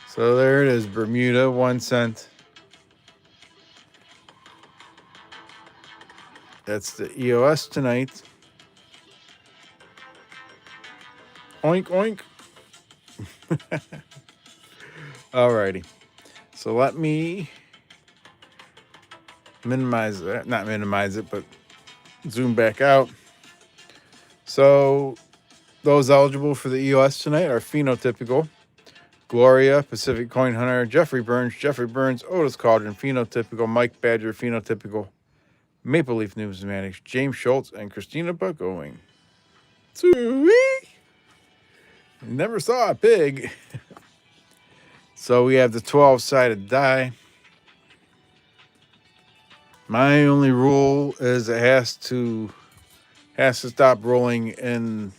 So there it is, Bermuda, 1 cent. That's the EOS tonight. Oink, oink. Alrighty. So let me minimize that. Not minimize it, but zoom back out. So those eligible for the EOS tonight are Phenotypical, Gloria, Pacific Coin Hunter, Jeffrey Burns, Otis Cauldron, Phenotypical, Mike Badger, Phenotypical, Maple Leaf Numismatics, James Schultz, and Christina Buckgoing. Sweet! Never saw a pig. So we have the 12-sided die. My only rule is it has to stop rolling in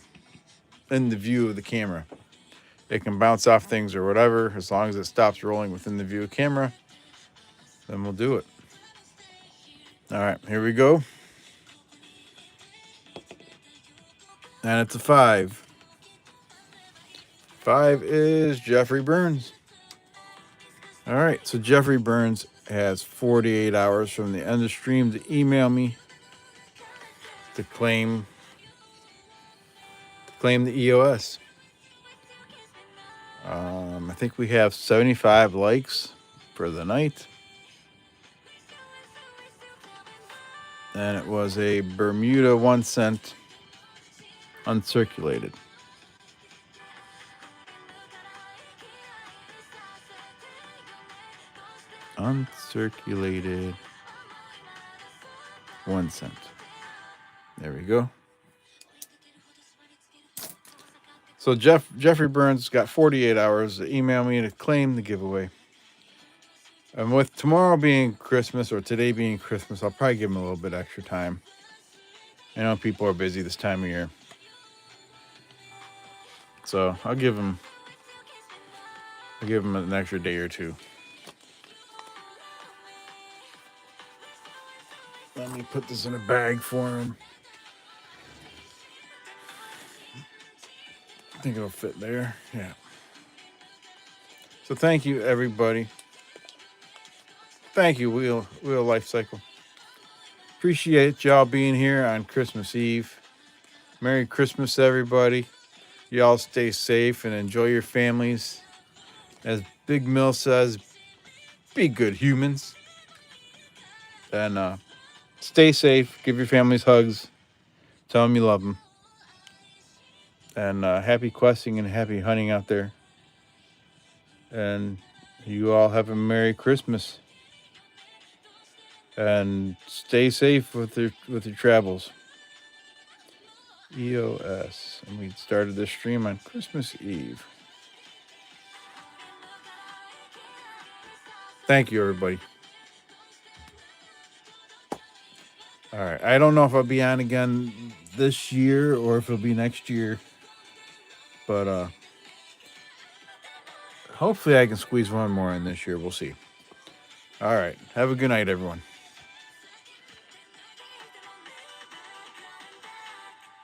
the view of the camera. It can bounce off things or whatever. As long as it stops rolling within the view of camera, then we'll do it. All right, here we go. And it's a 5. 5 is Jeffrey Burns. All right, so Jeffrey Burns has 48 hours from the end of stream to email me to claim the EOS. I think we have 75 likes for the night. And it was a Bermuda 1 cent uncirculated. Uncirculated 1 cent. There we go. So Jeffrey Burns got 48 hours to email me to claim the giveaway. And with tomorrow being Christmas, or today being Christmas, I'll probably give him a little bit extra time. I know people are busy this time of year. So I'll give him an extra day or two. Let me put this in a bag for him. I think it'll fit there. Yeah. So thank you, everybody. Thank you, Wheel Life Cycle. Appreciate y'all being here on Christmas Eve. Merry Christmas, everybody. Y'all stay safe and enjoy your families. As Big Mill says, be good humans. And stay safe. Give your families hugs. Tell them you love them. And happy questing and happy hunting out there. And you all have a Merry Christmas. And stay safe with your travels. EOS. And we started this stream on Christmas Eve. Thank you, everybody. All right. I don't know if I'll be on again this year or if it'll be next year. But hopefully I can squeeze one more in this year. We'll see. All right. Have a good night, everyone.